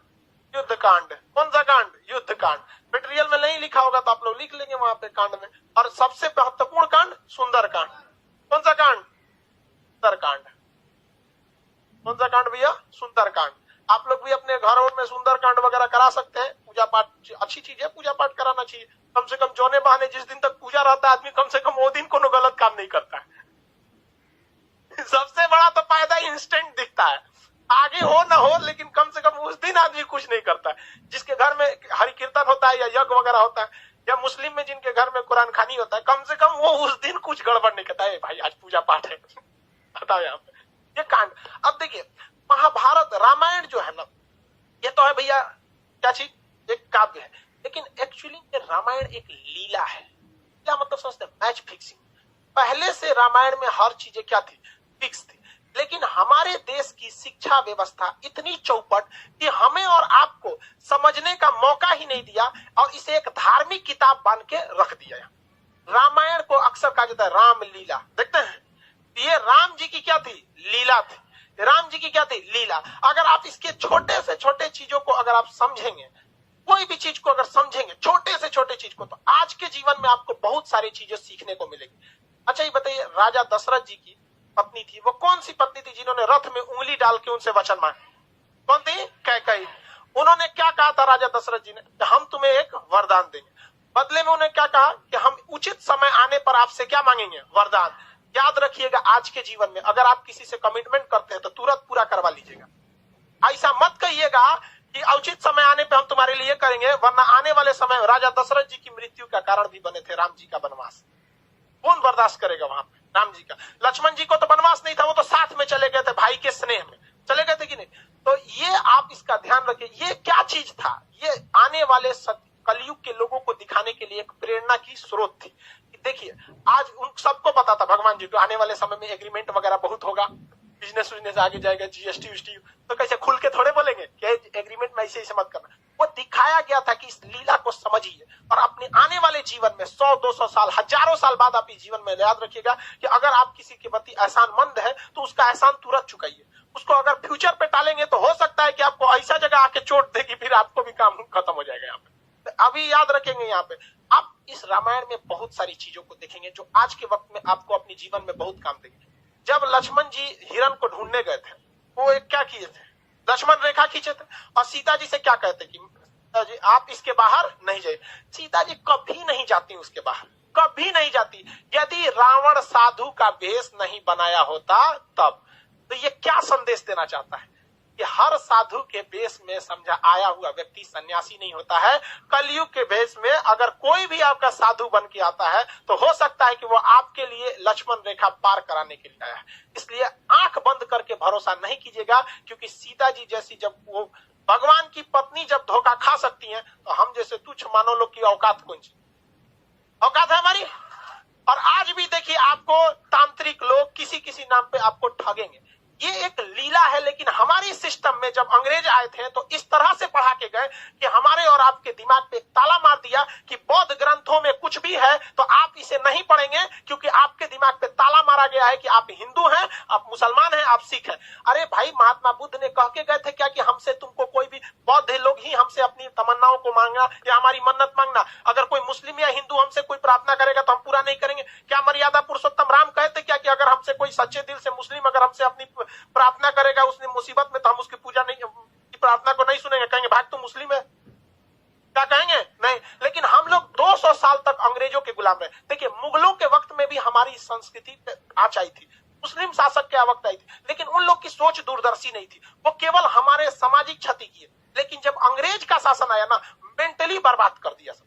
युद्ध कांड। कौन सा कांड? युद्ध कांड। मटेरियल में नहीं लिखा होगा तो आप लोग लिख लेंगे वहां पे कांड में। और सबसे महत्वपूर्ण कांड सुंदर कांड। कौन सा कांड? सुंदर कांड। कौन सा कांड भैया? सुंदर कांड। आप लोग भी अपने घरों में सुंदर कांड वगैरह करा सकते हैं। पूजा पाठ अच्छी चीज है, पूजा पाठ कराना चाहिए। कम से कम जोने बहाने जिस दिन तक पूजा रहता है आदमी कम से कम वो दिन कोनो गलत काम नहीं करता है। सबसे बड़ा तो फायदा इंस्टेंट दिखता है, आगे हो ना हो लेकिन कम से कम उस दिन आदमी कुछ नहीं करता है। जिसके घर में हरि कीर्तन होता है या यज्ञ वगैरह होता है, या मुस्लिम में जिनके घर में कुरान खानी होता है, कम से कम वो उस दिन कुछ गड़बड़ नहीं करता है। भाई आज पूजा पाठ है बताओ यहाँ पे ये कांड। अब देखिए महाभारत रामायण जो है ना, ये तो है भैया क्या चीज? एक काव्य है, लेकिन एक्चुअली रामायण एक लीला है। क्या मतलब समझते हैं? Match fixing. पहले से रामायण में हर चीजें क्या थी? फिक्स थी। लेकिन हमारे देश की शिक्षा व्यवस्था इतनी चौपट कि हमें और आपको समझने का मौका ही नहीं दिया और इसे एक धार्मिक किताब बन के रख दिया। रामायण को अक्सर कहा जाता है राम लीला। देखते हैं ये राम जी की क्या थी? लीला थी। राम जी की क्या थी? लीला। अगर आप इसके छोटे से छोटे चीजों को अगर आप समझेंगे, कोई भी चीज को अगर समझेंगे, छोटे से छोटे चीज को, तो आज के जीवन में आपको बहुत सारी चीजें सीखने को मिलेगी। अच्छा ये बताइए, राजा दशरथ जी की पत्नी थी, वो कौन सी पत्नी थी जिन्होंने रथ में उंगली डाल के उनसे वचन मांगे? कौन थी? कैकेयी। उन्होंने क्या कहा था राजा दशरथ जी ने? हम तुम्हें एक वरदान देंगे। बदले में उन्हें क्या कहा कि हम उचित समय आने पर आपसे क्या मांगेंगे? वरदान। याद रखिएगा आज के जीवन में अगर आप किसी से कमिटमेंट करते हैं तो तुरंत पूरा करवा लीजिएगा। ऐसा मत कहिएगा कि उचित समय आने पे हम तुम्हारे लिए करेंगे, वरना आने वाले समय राजा दशरथ जी की मृत्यु का कारण भी बने थे राम जी का वनवास। कौन बर्दाश्त करेगा वहां पे? राम जी का। लक्ष्मण जी को तो वनवास नहीं था, वो तो साथ में चले गए थे, भाई के स्नेह में चले गए थे कि नहीं? तो ये आप इसका ध्यान रखिए। ये क्या चीज था? ये आने वाले कलयुग के लोगों को दिखाने के लिए एक प्रेरणा की स्रोत थी। देखिए आज उन सबको पता था भगवान जी को आने वाले समय में एग्रीमेंट वगैरह बहुत होगा, बिजनेस आगे जाएगा, जीएसटी वीएसटी, तो कैसे खुल के थोड़े बोलेंगे कि एग्रीमेंट में ऐसे ऐसे मत करना। वो दिखाया गया था कि इस लीला को समझिए और अपने आने वाले जीवन में 100-200 साल, हजारों साल बाद आप इस जीवन में याद रखिएगा कि अगर आप किसी के प्रति एहसानमंद है तो उसका एहसान तुरंत चुकाइए। उसको अगर फ्यूचर पे टालेंगे तो हो सकता है कि आपको ऐसा जगह आके चोट देगी, फिर आपको भी काम खत्म हो जाएगा यहाँ पे। तो अभी याद रखेंगे यहाँ पे आप इस रामायण में बहुत सारी चीजों को देखेंगे जो आज के वक्त में आपको अपने जीवन में बहुत काम देंगे। जब लक्ष्मण जी हिरण को ढूंढने गए थे, वो एक क्या किए थे? लक्ष्मण रेखा खींचे थे और सीता जी से क्या कहते कि सीता जी आप इसके बाहर नहीं जाइए। सीता जी कभी नहीं जाती उसके बाहर, कभी नहीं जाती। यदि रावण साधु का वेश नहीं बनाया होता तब। तो ये क्या संदेश देना चाहता है कि हर साधु के वेश में समझा आया हुआ व्यक्ति सन्यासी नहीं होता है। कलयुग के वेश में अगर कोई भी आपका साधु बन के आता है तो हो सकता है कि वो आपके लिए लक्ष्मण रेखा पार कराने के लिए आया है। इसलिए आंख बंद करके भरोसा नहीं कीजिएगा, क्योंकि सीता जी जैसी जब वो भगवान की पत्नी जब धोखा खा सकती है तो हम जैसे तुच्छ मानव लोग की औकात कौन सी औकात है हमारी। और आज भी देखिए आपको तांत्रिक लोग किसी किसी नाम पे आपको ठगेंगे। ये एक लीला है, लेकिन हमारी सिस्टम में जब अंग्रेज आए थे तो इस तरह से पढ़ा के गए कि हमारे और आपके दिमाग पे एक ताला मार दिया कि बौद्ध ग्रंथों में कुछ भी है तो आप इसे नहीं पढ़ेंगे, क्योंकि आपके दिमाग पे ताला मारा गया है कि आप हिंदू हैं, आप मुसलमान हैं, आप सिख हैं। अरे भाई महात्मा बुद्ध ने कह के गए थे क्या कि हमसे तुमको कोई भी बौद्ध लोग ही हमसे अपनी तमन्नाओं को मांगना या हमारी मन्नत मांगना, अगर कोई मुस्लिम या हिंदू हमसे कोई प्रार्थना करेगा तो हम पूरा नहीं करेंगे। क्या मर्यादा पुरुषोत्तम राम कहते क्या कि अगर हमसे कोई सच्चे दिल से मुस्लिम अगर हमसे अपनी प्रार्थना करेगा उसने मुसीबत में तो हम उसकी पूजा नहीं, की प्रार्थना को नहीं सुनेंगे, कहेंगे भाग तू मुस्लिम है, क्या कहेंगे? नहीं। लेकिन हम लोग 200 साल तक अंग्रेजों के गुलाम रहे। देखिए मुगलों के वक्त में भी हमारी संस्कृति आँच आई थी, मुस्लिम शासक के वक्त आई थी, लेकिन उन लोग की सोच दूरदर्शी नहीं थी, वो केवल हमारे सामाजिक क्षति किए। लेकिन जब अंग्रेज का शासन आया ना, मेंटली बर्बाद कर दिया सब,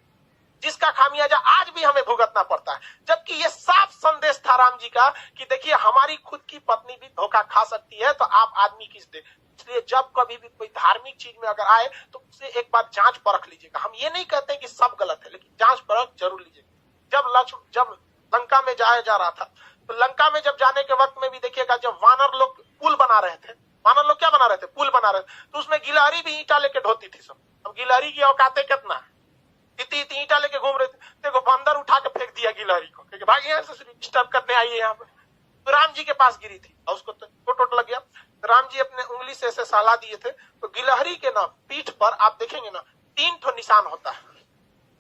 जिसका खामियाजा आज भी हमें भुगतना पड़ता है। जबकि ये साफ संदेश था राम जी का कि देखिए हमारी खुद की पत्नी भी धोखा खा सकती है, तो आप आदमी किस दे। इसलिए जब कभी भी कोई धार्मिक चीज में अगर आए तो उसे एक बार जांच परख लीजिएगा। हम ये नहीं कहते कि सब गलत है, लेकिन जांच परख जरूर लीजिएगा। जब लंका में जाया जा रहा था तो लंका में जब जाने के वक्त में भी देखिएगा, जब वानर लोग पुल बना रहे थे, वानर लोग क्या बना रहे थे? पुल बना रहे थे, तो उसमें गिलहरी भी ईंटा लेके ढोती थी सब। अब गिलहरी की औकातें कितना है, इतनी ईंटा लेके घूम रहे थे, देखो बंदर उठा के फेंक दिया गिलहरी को, क्योंकि भाई यहाँ से डिस्टर्ब करने आई है यहाँ पे। तो राम जी के पास गिरी थी और उसको चोट लग गया। राम जी अपने उंगली से ऐसे सहला दिए थे, तो गिलहरी के ना पीठ पर आप देखेंगे ना 3 ठो निशान होता है।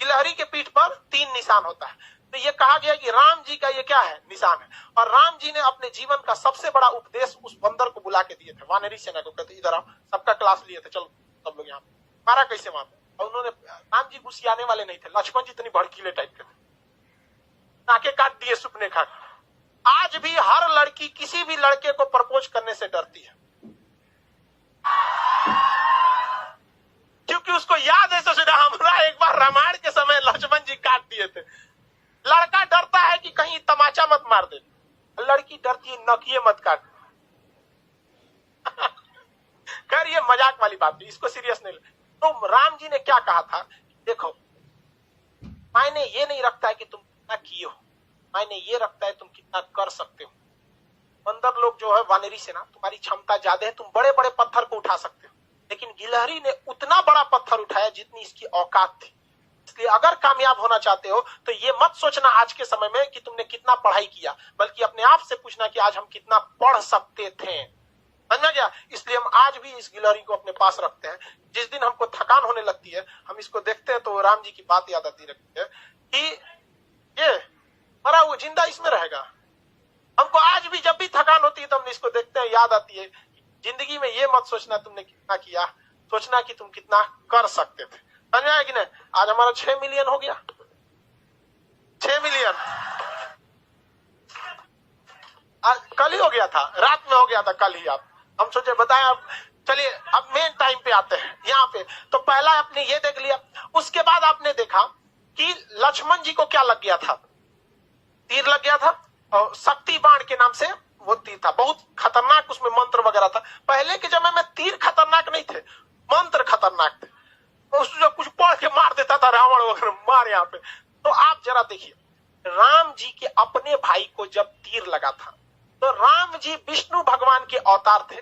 गिलहरी के पीठ पर 3 निशान होता है। तो ये कहा गया कि राम जी का ये क्या है, निशान है। और राम जी ने अपने जीवन का सबसे बड़ा उपदेश उस बंदर को बुला के दिए थे, वानरी सेना को, कहते इधर आओ, सबका क्लास लिए थे, चलो सब लोग यहाँ पे, मारा कैसे वहां पे। और उन्होंने, राम जी घुसियाने वाले नहीं थे, लक्ष्मण जी इतनी भड़कीले टाइप के थे, नाके काट दिए सुपने खा। आज भी हर लड़की किसी भी लड़के को प्रपोज करने से डरती है, क्योंकि उसको याद है ससुरा हमरा एक बार रामायण के समय लक्ष्मण जी काट दिए थे। लड़का डरता है कि कहीं तमाचा मत मार दे, लड़की डरती है नकिए मत काट। खैर ये मजाक वाली बात है, इसको सीरियस नहीं ले। तो राम जी ने क्या कहा था, देखो मायने ये नहीं रखता है कि तुम कितना किए हो, मायने ये रखता है तुम कितना कर सकते हो। बंदर लोग जो है वानरी सेना, तुम्हारी क्षमता ज्यादा है, तुम बड़े बड़े पत्थर को उठा सकते हो, लेकिन गिलहरी ने उतना बड़ा पत्थर उठाया जितनी इसकी औकात थी। इसलिए अगर कामयाब होना चाहते हो तो ये मत सोचना आज के समय में कि तुमने कितना पढ़ाई किया, बल्कि अपने आप से पूछना कि आज हम कितना पढ़ सकते थे। समझा गया? इसलिए हम आज भी इस गिलहरी को अपने पास रखते हैं। जिस दिन हमको थकान होने लगती है, हम इसको देखते हैं तो राम जी की बात याद आती रहती है कि ये मरा वो जिंदा इसमें रहेगा। हमको आज भी जब भी थकान होती है तो हम इसको देखते हैं, याद आती है जिंदगी में ये मत सोचना तुमने कितना किया, सोचना कि तुम कितना कर सकते थे। समझ आया कि नहीं? आज हमारा 6 मिलियन हो गया, 6 मिलियन आज कल ही हो गया था, रात में हो गया था कल ही। आप हम सोचे बताएं। अब चलिए अब मेन टाइम पे आते हैं यहाँ पे। तो पहला आपने ये देख लिया, उसके बाद आपने देखा कि लक्ष्मण जी को क्या लग गया था, तीर लग गया था, और शक्ति बाण के नाम से वो तीर था, बहुत खतरनाक, उसमें मंत्र वगैरह था। पहले के समय में तीर खतरनाक नहीं थे, मंत्र खतरनाक थे। उसको कुछ पढ़ के मार देता था रावण वगैरह, मार यहाँ पे। तो आप जरा देखिए, राम जी के अपने भाई को जब तीर लगा था, तो राम जी विष्णु भगवान के अवतार थे।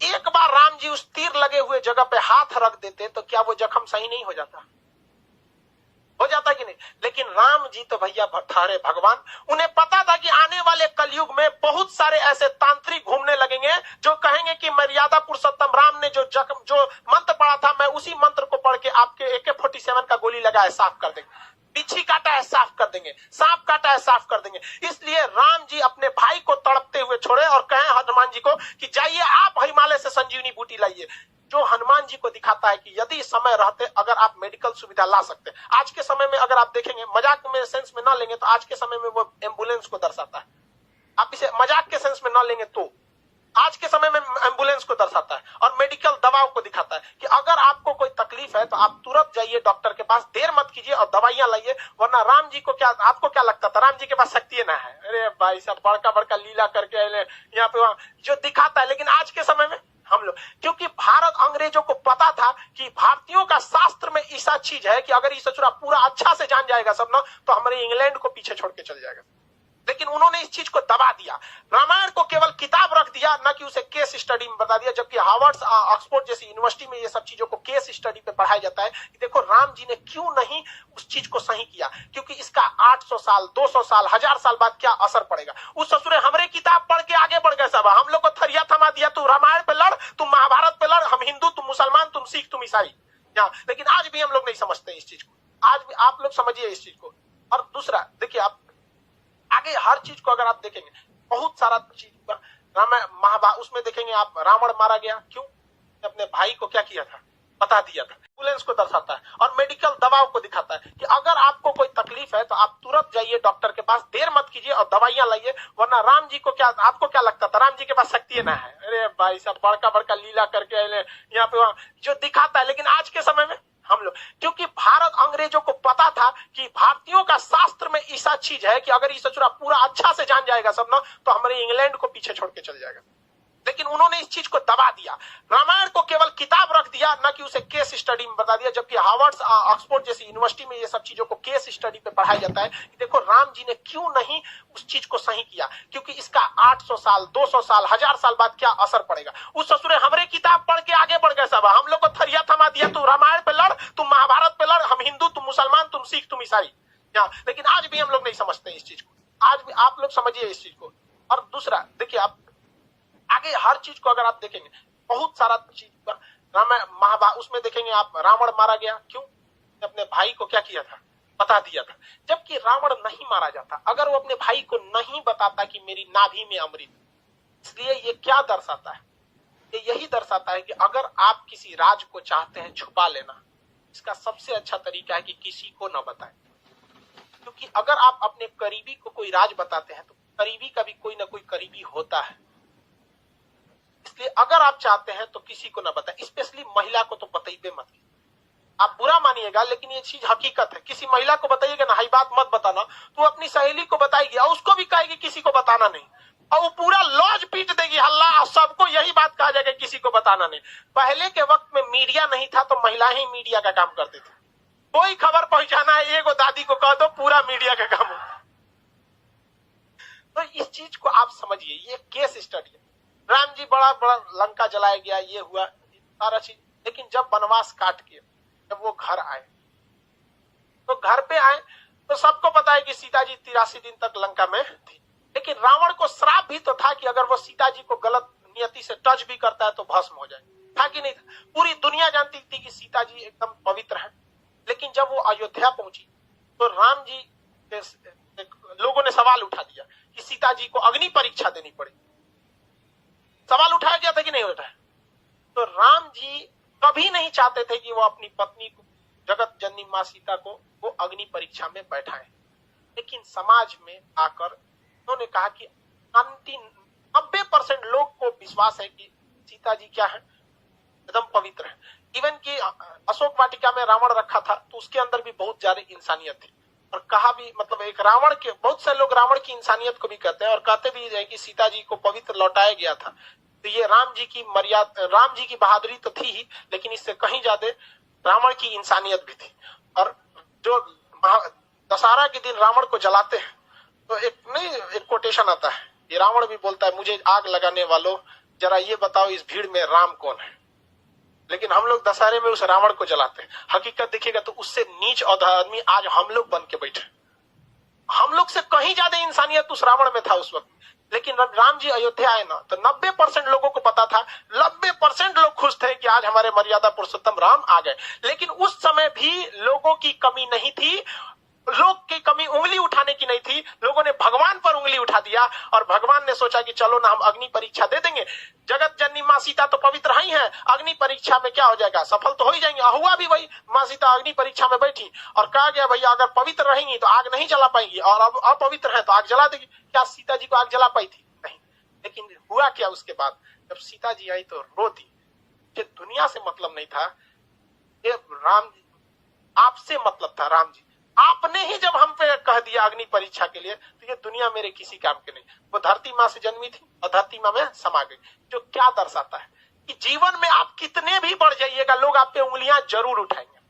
एक बार राम जी उस तीर लगे हुए जगह पे हाथ रख देते तो क्या वो जख्म सही नहीं हो जाता? हो जाता कि नहीं? लेकिन राम जी तो भैया ठहरे भगवान, उन्हें पता था कि आने वाले कलयुग में बहुत सारे ऐसे तांत्रिक घूमने लगेंगे जो कहेंगे कि मर्यादा पुरुषोत्तम राम ने जो मंत्र पढ़ा था, मैं उसी मंत्र को पढ़ के आपके AK-47 का गोली लगा है साफ कर देंगे, बिच्छी काटा है साफ कर देंगे, सांप काटा है साफ कर देंगे। इसलिए राम जी अपने भाई को तड़पते हुए छोड़े और कहे हनुमान जी को कि जाइए आप हिमालय से संजीवनी बूटी लाइए, जो हनुमान जी को दिखाता है कि यदि समय रहते अगर आप मेडिकल सुविधा ला सकते। आज के समय में अगर आप देखेंगे, मजाक में सेंस में ना लेंगे तो आज के समय में वो एम्बुलेंस को दर्शाता है। आप इसे मजाक के सेंस में ना लेंगे तो आज के समय में एम्बुलेंस को दर्शाता है और मेडिकल दवाओं को दिखाता है कि अगर आपको कोई तकलीफ है तो आप तुरंत जाइए डॉक्टर के पास, देर मत कीजिए और दवाइयां लाइए। वरना राम जी को क्या, आपको क्या लगता था राम जी के पास शक्ति ना है? अरे भाई साहब, बड़का बड़का लीला करके यहाँ पे वहां जो दिखाता है। लेकिन आज के समय में हम लोग, क्योंकि भारत अंग्रेजों को पता था कि भारतीयों का शास्त्र में ऐसा चीज है कि अगर ये सचुरा पूरा अच्छा से जान जाएगा सब ना, तो हमारे इंग्लैंड को पीछे छोड़ के चल जाएगा। लेकिन उन्होंने इस चीज को दबा दिया, रामायण को केवल किताब रख दिया, ना कि उसे केस स्टडी में बता दिया। जबकि हार्वर्ड ऑक्सफोर्ड जैसी यूनिवर्सिटी में ये सब चीजों को केस स्टडी पे पढ़ाया जाता है कि देखो राम जी ने क्यों नहीं उस चीज को सही किया, क्योंकि इसका 800 साल 200 साल 1000 साल बाद क्या असर पड़ेगा। उस ससुरे हमरे किताब पढ़ के आगे बढ़ गए सब, हम लोग को थरिया थमा दिया, तू रामायण पे लड़, तुम महाभारत पे लड़, हम हिंदू तुम मुसलमान, तुम सिख तुम ईसाई। लेकिन आज भी हम लोग नहीं समझते इस चीज को, आज भी आप लोग समझिए इस चीज को। और दूसरा देखिए, आप आगे हर चीज को अगर आप देखेंगे, बहुत सारा चीज रामायण महाभारत उसमें देखेंगे आप, रावण मारा गया क्यों? अपने भाई को क्या किया था, बता दिया था। एम्बुलेंस को दर्शाता है और मेडिकल दवाओं को दिखाता है कि अगर आपको कोई तकलीफ है तो आप तुरंत जाइए डॉक्टर के पास, देर मत कीजिए और दवाइयां लाइए। वरना राम जी को क्या, आपको क्या लगता था राम जी के पास शक्ति ना है? अरे भाई साहब, बड़का बड़का लीला करके यहाँ पे वहां जो दिखाता है। लेकिन आज के समय में हम लोग, क्योंकि भारत अंग्रेजों को पता था कि भारतीयों का शास्त्र में ऐसा चीज है कि अगर ये सचुरा पूरा अच्छा से जान जाएगा सब ना, तो हमारे इंग्लैंड को पीछे छोड़ के चल जाएगा। लेकिन उन्होंने इस चीज को दबा दिया, रामायण को केवल किताब रख दिया, ना कि उसे केस स्टडी में बता दिया। जबकि हार्वर्ड ऑक्सफोर्ड जैसी यूनिवर्सिटी में ये सब चीजों को केस स्टडी पे पढ़ाया जाता है कि देखो राम जी ने क्यों नहीं उस चीज को सही किया, क्योंकि इसका 800 साल 200 साल 1000 साल बाद क्या असर पड़ेगा। उस ससुरे हमरे किताब पढ़ के आगे बढ़ गए सब, हम लोग को थरिया थमा दिया, तू रामायण पे लड़, तुम महाभारत पे लड़, हम हिंदू तुम मुसलमान, तुम सिख तुम ईसाई। लेकिन आज भी हम लोग नहीं समझते इस चीज को, आज भी आप लोग समझिए इस चीज को। और दूसरा देखिए, आप आगे हर चीज को अगर आप देखेंगे, बहुत सारा चीज रामायण महाभारत उसमें देखेंगे आप, रावण मारा गया क्यों? अपने भाई को क्या किया था, बता दिया था। जबकि रावण नहीं मारा जाता अगर वो अपने भाई को नहीं बताता कि मेरी नाभि में अमृत। इसलिए ये क्या दर्शाता है, ये यही दर्शाता है कि अगर आप किसी राज को चाहते हैं छुपा लेना, इसका सबसे अच्छा तरीका है कि किसी को न बताएं। क्योंकि अगर आप अपने करीबी को कोई राज बताते हैं तो करीबी का भी कोई ना कोई करीबी होता है। इसलिए अगर आप चाहते हैं तो किसी को न बताएं, स्पेशली महिला को तो बताइए मत। आप बुरा मानिएगा लेकिन ये चीज हकीकत है। किसी महिला को बताइएगा ना, हाई बात मत बताना, तो अपनी सहेली को बताएगी और उसको भी कहेगी किसी को बताना नहीं, और वो पूरा लॉज पीट देगी, हल्ला, और सबको यही बात कहा जाएगा किसी को बताना नहीं। पहले के वक्त में मीडिया नहीं था तो महिलाएं ही मीडिया का काम करते थे। कोई खबर पहुंचाना है, एगो दादी को कह दो, पूरा मीडिया का काम हो। तो इस चीज को आप समझिए, ये केस स्टडी है। राम जी बड़ा बड़ा लंका जलाया गया, ये हुआ सारा चीज, लेकिन जब वनवास काट के जब वो घर आए तो घर पे आए तो सबको पता है कि सीता जी 83 दिन तक लंका में थी। लेकिन रावण को श्राप भी तो था कि अगर वो सीता जी को गलत नियति से टच भी करता है तो भस्म हो जाए, था कि नहीं था? पूरी दुनिया जानती थी कि सीता जी एकदम पवित्र है। लेकिन जब वो अयोध्या पहुंची तो राम जी लोगों ने सवाल उठा दिया कि सीता जी को अग्नि परीक्षा देनी पड़ेगी। सवाल उठाया गया था कि नहीं उठाया? तो राम जी कभी नहीं चाहते थे कि वो अपनी पत्नी को, जगत जननी मां सीता को, वो अग्नि परीक्षा में बैठाएं। लेकिन समाज में आकर उन्होंने कहा कि 90% लोग को विश्वास है कि सीता जी क्या है, एकदम पवित्र है। इवन कि अशोक वाटिका में रावण रखा था तो उसके अंदर भी बहुत ज्यादा इंसानियत थी। और कहा भी, मतलब एक रावण के, बहुत से लोग रावण की इंसानियत को भी कहते हैं और कहते भी है कि सीता जी को पवित्र लौटाया गया था। तो ये राम जी की मर्यादा, राम जी की बहादुरी तो थी ही, लेकिन इससे कहीं ज्यादा रावण की इंसानियत भी थी। और जो दशहरा के दिन रावण को जलाते हैं तो एक कोटेशन आता है, ये रावण भी बोलता है, मुझे आग लगाने वालों जरा ये बताओ इस भीड़ में राम कौन है। लेकिन हम लोग दशहरे में उस रावण को जलाते हैं। हकीकत देखिएगा तो उससे नीच और आदमी आज हम लोग बन के बैठे। हम लोग से कहीं ज्यादा इंसानियत उस रावण में था उस वक्त। लेकिन राम जी अयोध्या आए ना तो 90% लोगों को पता था, 90% लोग खुश थे कि आज हमारे मर्यादा पुरुषोत्तम राम आ गए। लेकिन उस समय भी लोगों की कमी नहीं थी, लोग की कमी उंगली उठाने की नहीं थी। लोगों ने भगवान पर उंगली उठा दिया और भगवान ने सोचा कि चलो ना हम अग्नि परीक्षा दे देंगे, जगत जननी मां सीता तो पवित्र ही है, अग्नि परीक्षा में क्या हो जाएगा, सफल तो हो ही जाएंगे। हुआ भी वही, मां सीता अग्नि परीक्षा में बैठी और कहा गया भैया अगर पवित्र रहेंगी तो आग नहीं जला पाएंगी और अब अपवित्र है तो आग जला देगी। क्या सीता जी को आग जला पाई थी? नहीं। लेकिन हुआ क्या उसके बाद, जब सीता जी आई तो रो दी। ये दुनिया से मतलब नहीं था, ये राम जी आपसे मतलब था। राम जी आपने ही जब हम पे कह दिया अग्नि परीक्षा के लिए तो ये दुनिया मेरे किसी काम के नहीं। वो धरती माँ से जन्मी थी और धरती माँ में समा गई। जो क्या दर्शाता है कि जीवन में आप कितने भी बढ़ जाइएगा लोग आप पे उंगलियां जरूर उठाएंगे।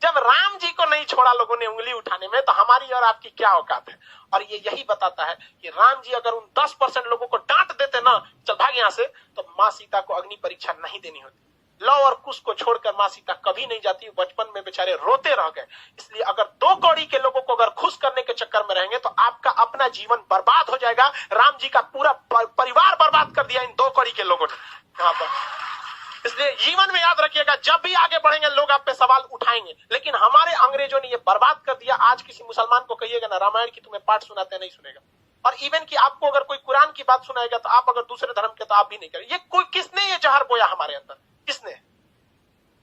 जब राम जी को नहीं छोड़ा लोगों ने उंगली उठाने में तो हमारी और आपकी क्या औकात है। और ये यही बताता है कि राम जी अगर उन 10% लोगों को डांट देते ना, चल भाग यहां से, तो माँ सीता को अग्नि परीक्षा नहीं देनी होती। लव और कुश को छोड़कर मां सीता कभी नहीं जाती। बचपन में बेचारे रोते रह गए। इसलिए अगर 2 कौड़ी के लोगों को अगर खुश करने के चक्कर में रहेंगे तो आपका अपना जीवन बर्बाद हो जाएगा। राम जी का पूरा परिवार बर्बाद कर दिया इन 2 कौड़ी के लोगों ने यहाँ पर। इसलिए जीवन में याद रखिएगा, जब भी आगे बढ़ेंगे लोग आप पे सवाल उठाएंगे, लेकिन हमारे अंग्रेजों ने ये बर्बाद कर दिया। आज किसी मुसलमान को कहिएगा ना रामायण की तुम्हें पाठ सुनाते नहीं सुनेगा। और इवन कि आपको अगर कोई कुरान की बात सुनाएगा तो आप अगर दूसरे धर्म के तो आप भी नहीं करेंगे। ये कोई किसने ये जहर बोया हमारे अंदर, किसने?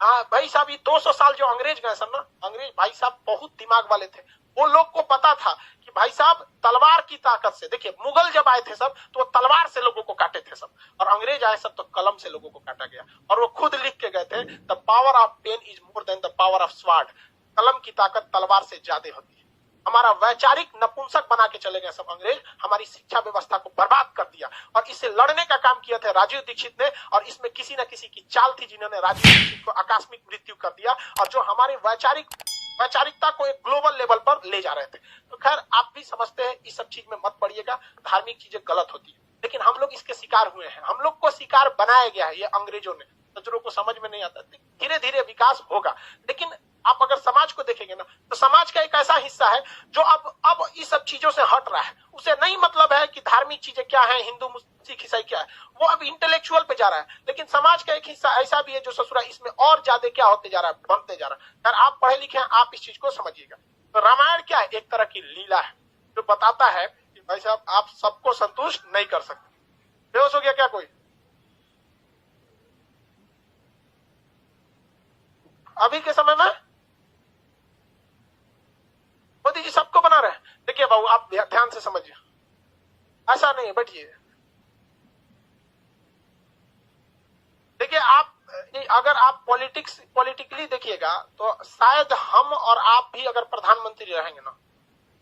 हाँ भाई साहब, ये 200 साल जो अंग्रेज गए सब ना, अंग्रेज भाई साहब बहुत दिमाग वाले थे। वो लोग को पता था कि भाई साहब तलवार की ताकत से, देखिए मुगल जब आए थे सब तो वो तलवार से लोगों को काटे थे सब, और अंग्रेज आए सब तो कलम से लोगों को काटा गया। और वो खुद लिख के गए थे, the power of pen is more than the power of sword. कलम की ताकत तलवार से ज्यादा होती है। हमारा वैचारिक नपुंसक बना के चले गए सब अंग्रेज। हमारी शिक्षा व्यवस्था को बर्बाद कर दिया और इससे लड़ने का काम किया था राजीव दीक्षित ने। और इसमें किसी न किसी की चाल थी जिन्होंने राजीव दीक्षित को आकस्मिक मृत्यु कर दिया और जो हमारे वैचारिकता को एक ग्लोबल लेवल पर ले जा रहे थे। तो खैर आप भी समझते हैं, इस सब चीज में मत पड़िएगा। धार्मिक चीजें गलत होती है लेकिन हम लोग इसके शिकार हुए हैं। हम लोग को शिकार बनाया गया है ये अंग्रेजों ने। नजरों को समझ में नहीं आता, धीरे धीरे विकास होगा। लेकिन आप अगर समाज को देखेंगे ना, तो समाज का एक ऐसा हिस्सा है जो अब इस सब चीजों से हट रहा है। उसे नहीं मतलब है कि धार्मिक चीजें क्या है, हिंदू सिख ईसाई क्या है, वो अब इंटेलेक्चुअल पे जा रहा है। लेकिन समाज का एक हिस्सा ऐसा भी है जो ससुरा इसमें और ज्यादा क्या होते जा रहा है, बनते जा रहा है। यार आप पढ़े लिखे हैं, आप इस चीज को समझिएगा। तो रामायण क्या है, एक तरह की लीला है जो बताता है कि भाई साहब आप सबको संतुष्ट नहीं कर सकते। बेहोश हो गया क्या कोई? अभी के समय में मोदी जी सबको बना रहे हैं। देखिए बाबू, आप ध्यान से समझिए, ऐसा नहीं है, बैठिए। देखिए आप अगर आप पॉलिटिकली देखिएगा तो शायद हम और आप भी अगर प्रधानमंत्री रहेंगे ना,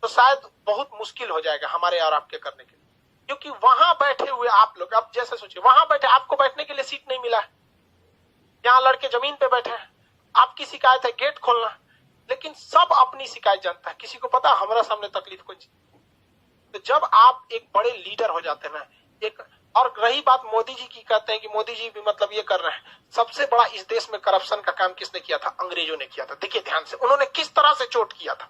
तो शायद बहुत मुश्किल हो जाएगा हमारे और आपके करने के लिए। क्योंकि वहां बैठे हुए आप लोग, अब जैसे सोचिए, वहां बैठे आपको बैठने के लिए सीट नहीं मिला है, यहाँ लड़के जमीन पे बैठे हैं, आपकी शिकायत है गेट खोलना, लेकिन सब अपनी शिकायत जानता है, किसी को पता हमारा सामने तकलीफ कुछ। तो जब आप एक बड़े लीडर हो जाते हैं ना, एक और रही बात मोदी जी की, कहते हैं कि मोदी जी भी मतलब ये कर रहे हैं, सबसे बड़ा इस देश में करप्शन का काम किसने किया था? अंग्रेजों ने किया था। देखिए ध्यान से, उन्होंने किस तरह से चोट किया था।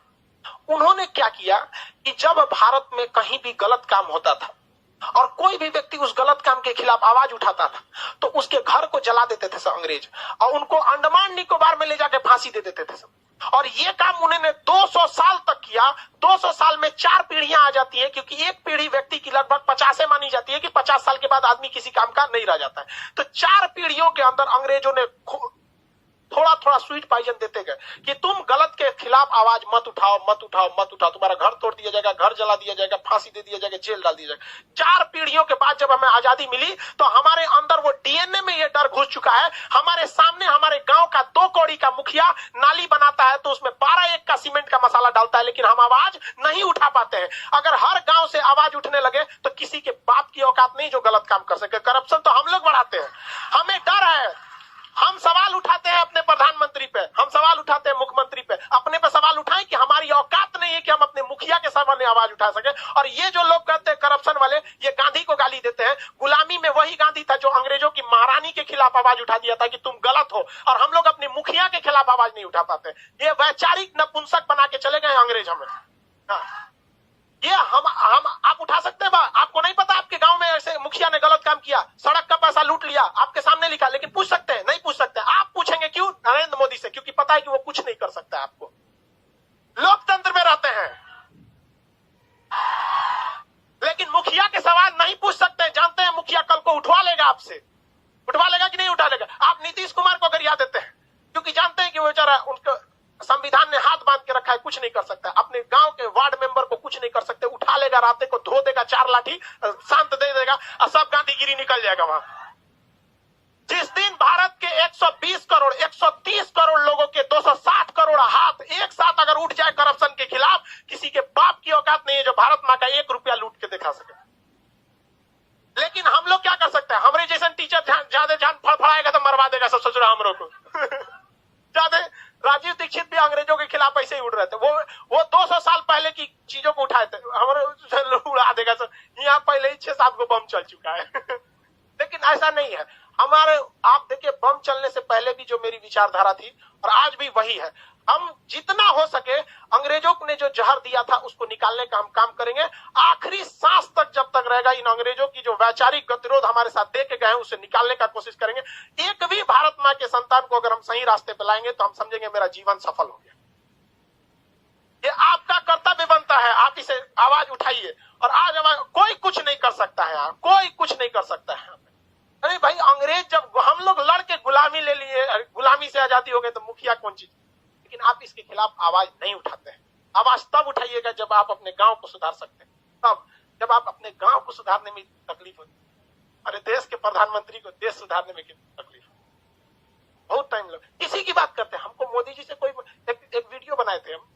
उन्होंने क्या किया कि जब भारत में कहीं भी गलत काम होता था और कोई भी व्यक्ति उस गलत काम के खिलाफ आवाज उठाता था, तो उसके घर को जला देते थे सब अंग्रेज, और उनको अंडमान निकोबार में ले जाके फांसी दे देते थे सब। और ये काम उन्होंने 200 साल तक किया। 200 साल में 4 पीढ़ियां आ जाती है, क्योंकि एक पीढ़ी व्यक्ति की लगभग 50 मानी जाती है कि 50 साल के बाद आदमी किसी काम का नहीं रह जाता है। तो 4 पीढ़ियों के अंदर अंग्रेजों ने थोड़ा थोड़ा स्वीट पॉइजन देते गए कि तुम गलत के खिलाफ आवाज मत उठाओ, मत उठाओ, मत उठाओ, तुम्हारा घर तोड़ दिया जाएगा, घर जला दिया जाएगा, फांसी दे दिया जाएगा, जेल डाल दिया जाएगा। 4 पीढ़ियों के बाद जब हमें आजादी मिली तो हमारे अंदर वो डीएनए में ये डर घुस चुका है। हमारे सामने हमारे गांव का 2 कौड़ी का मुखिया नाली बनाता है तो उसमें 12 एक का सीमेंट का मसाला डालता है, लेकिन हम आवाज नहीं उठा पाते हैं। अगर हर गांव से आवाज उठने लगे तो किसी के बाप की औकात नहीं जो गलत काम कर सके। करप्शन तो हम लोग बढ़ाते हैं, हमें डर है। हम सवाल उठाते हैं अपने प्रधानमंत्री पे, हम सवाल उठाते हैं मुख्यमंत्री पे, अपने पे सवाल उठाएं कि हमारी औकात नहीं है कि हम अपने मुखिया के सामने आवाज उठा सके। और ये जो लोग कहते हैं करप्शन वाले, ये गांधी को गाली देते हैं। गुलामी में वही गांधी था जो अंग्रेजों की महारानी के खिलाफ आवाज उठा दिया था कि तुम गलत हो, और हम लोग अपने मुखिया के खिलाफ आवाज नहीं उठा पाते। ये वैचारिक नपुंसक बना के चले गए अंग्रेज हमें। ये हम आप उठा सकते हैं? आपको नहीं पता आपके गांव में ऐसे मुखिया ने गलत काम किया, सड़क का पैसा लूट लिया, आपके सामने लिखा, लेकिन पूछ सकते हैं? नहीं पूछ सकते। आप पूछेंगे क्यों? नरेंद्र मोदी से, क्योंकि पता है कि वो कुछ नहीं कर सकता है। आपको लोकतंत्र में रहते हैं, लेकिन मुखिया के सवाल नहीं पूछ सकते। जानते हैं मुखिया कल को उठवा लेगा आपसे, उठवा लेगा कि नहीं उठा लेगा? आप नीतीश कुमार को गरिया देते हैं क्योंकि जानते हैं कि वो बेचारा, उनका संविधान ने हाथ बांध के रखा है, कुछ नहीं कर सकता। अपने गांव के वार्ड मेंबर को कुछ नहीं कर सकते। उठा लेगा, राते को धो देगा 4 लाठी, शांत दे देगा और सब गांधीगिरी निकल जाएगा वहां। जिस दिन भारत के 120 करोड़ 130 करोड़ लोगों के 260 करोड़ हाथ एक साथ अगर उठ जाए करप्शन के खिलाफ, किसी के बाप की औकात नहीं है जो भारत मां का 1 रुपया लूट के दिखा सके। लेकिन हम लोग क्या कर सकते हैं? हमारे जैसा टीचर ज्यादा जान फड़फड़ाएगा तो मरवा देगा सब ससुरा हम लोग को। ज्यादा राजीव दीक्षित भी अंग्रेजों के खिलाफ ऐसे ही उड़ रहे थे। वो 200 साल पहले की चीजों को उठाए थे, हमारे उड़ा देगा सर। यहाँ पहले ही 6-7 को बम चल चुका है। लेकिन ऐसा नहीं है हमारे। आप देखिए, बम चलने से पहले भी जो मेरी विचारधारा थी और आज भी वही है। हम जितना हो सके अंग्रेजों ने जो जहर दिया था उसको निकालने का हम काम करेंगे। आखिरी सांस तक जब तक रहेगा, इन अंग्रेजों की जो वैचारिक गतिरोध हमारे साथ दे के गए हैं उसे निकालने का कोशिश करेंगे। एक भी भारत मां के संतान को अगर हम सही रास्ते पे लाएंगे तो हम समझेंगे मेरा जीवन सफल हो गया। ये आपका कर्तव्य बनता है, आप इसे आवाज उठाइए। और आज कोई कुछ नहीं कर सकता है, कोई कुछ नहीं कर सकता है। अरे भाई, अंग्रेज जब हम लोग लड़ के गुलामी ले लिए, गुलामी से आजादी हो गई, तो मुखिया कौन चीज? लेकिन आप इसके खिलाफ आवाज नहीं उठाते हैं। आवाज तब उठाइएगा जब आप अपने गांव को सुधार सकते हैं, तब जब आप अपने गांव को सुधारने में तकलीफ होती है। अरे देश के प्रधानमंत्री को देश सुधारने में कितनी तकलीफ, बहुत टाइम लगा। इसी की बात करते हैं। हमको मोदी जी से कोई एक वीडियो बनाए थे, हम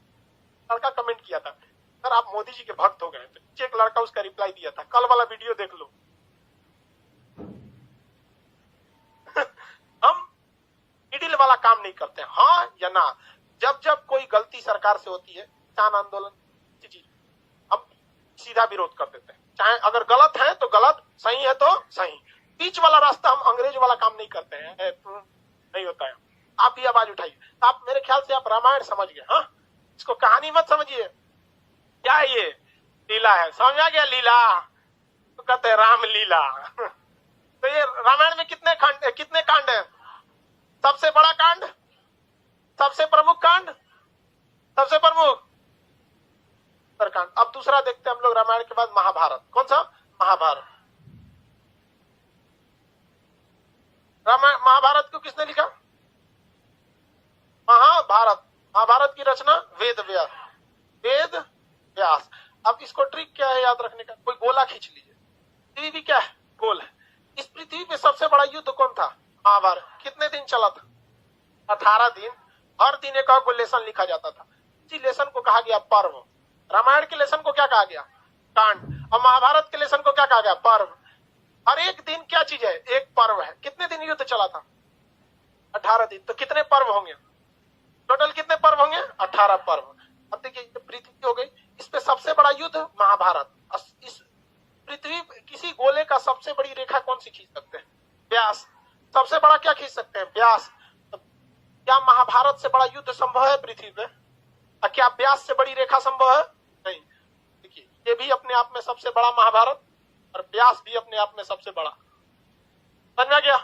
लड़का कमेंट किया था, सर आप मोदी जी के भक्त हो गए। तो नीचे एक लड़का उसका रिप्लाई दिया था, कल वाला वीडियो देख लो। हम मिडिल वाला काम नहीं करते, हाँ या ना। जब जब कोई गलती सरकार से होती है, किसान आंदोलन चीज, हम सीधा विरोध कर देते हैं। चाहे अगर गलत है तो गलत, सही है तो सही। बीच वाला रास्ता हम अंग्रेज वाला काम नहीं करते हैं, नहीं होता है। आप भी आवाज उठाइए। आप मेरे ख्याल से आप रामायण समझ गए। हाँ, इसको कहानी मत समझिए। क्या है ये? लीला है। समझ आ गया? लीला तो कहते हैं राम लीला। तो ये रामायण में कितने कांड है? सबसे बड़ा कांड, सबसे प्रमुख कांड, सबसे प्रमुख उत्तरकांड। अब दूसरा देखते हैं हम लोग रामायण के बाद महाभारत। कौन सा? महाभारत। महाभारत को किसने लिखा? महाभारत की रचना वेद व्यास। अब इसको ट्रिक क्या है याद रखने का? कोई गोला खींच लीजिए। पृथ्वी भी क्या है? गोल है। इस पृथ्वी पे सबसे बड़ा युद्ध कौन था? महाभारत। कितने दिन चला था? 18 दिन। हर दिन एक और लेसन लिखा जाता था। इसी लेसन को कहा गया पर्व। रामायण के लेसन को क्या कहा गया? कांड। और महाभारत के लेसन को क्या कहा गया? पर्व। हर एक दिन क्या चीज है? एक पर्व है। कितने दिन युद्ध चला था? 18 दिन। तो कितने पर्व होंगे? टोटल कितने पर्व होंगे? 18 पर्व। अब देखिए, पृथ्वी हो गई, इस पे सबसे बड़ा युद्ध महाभारत। इस पृथ्वी किसी गोले का सबसे बड़ी रेखा कौन सी खींच सकते हैं? व्यास। सबसे बड़ा क्या खींच सकते हैं? व्यास। तो क्या महाभारत से बड़ा युद्ध संभव है पृथ्वी पे? और क्या व्यास से बड़ी रेखा संभव है? नहीं। देखिए, ये भी अपने आप में सबसे बड़ा महाभारत, और व्यास भी अपने आप में सबसे बड़ा। समझ में गया?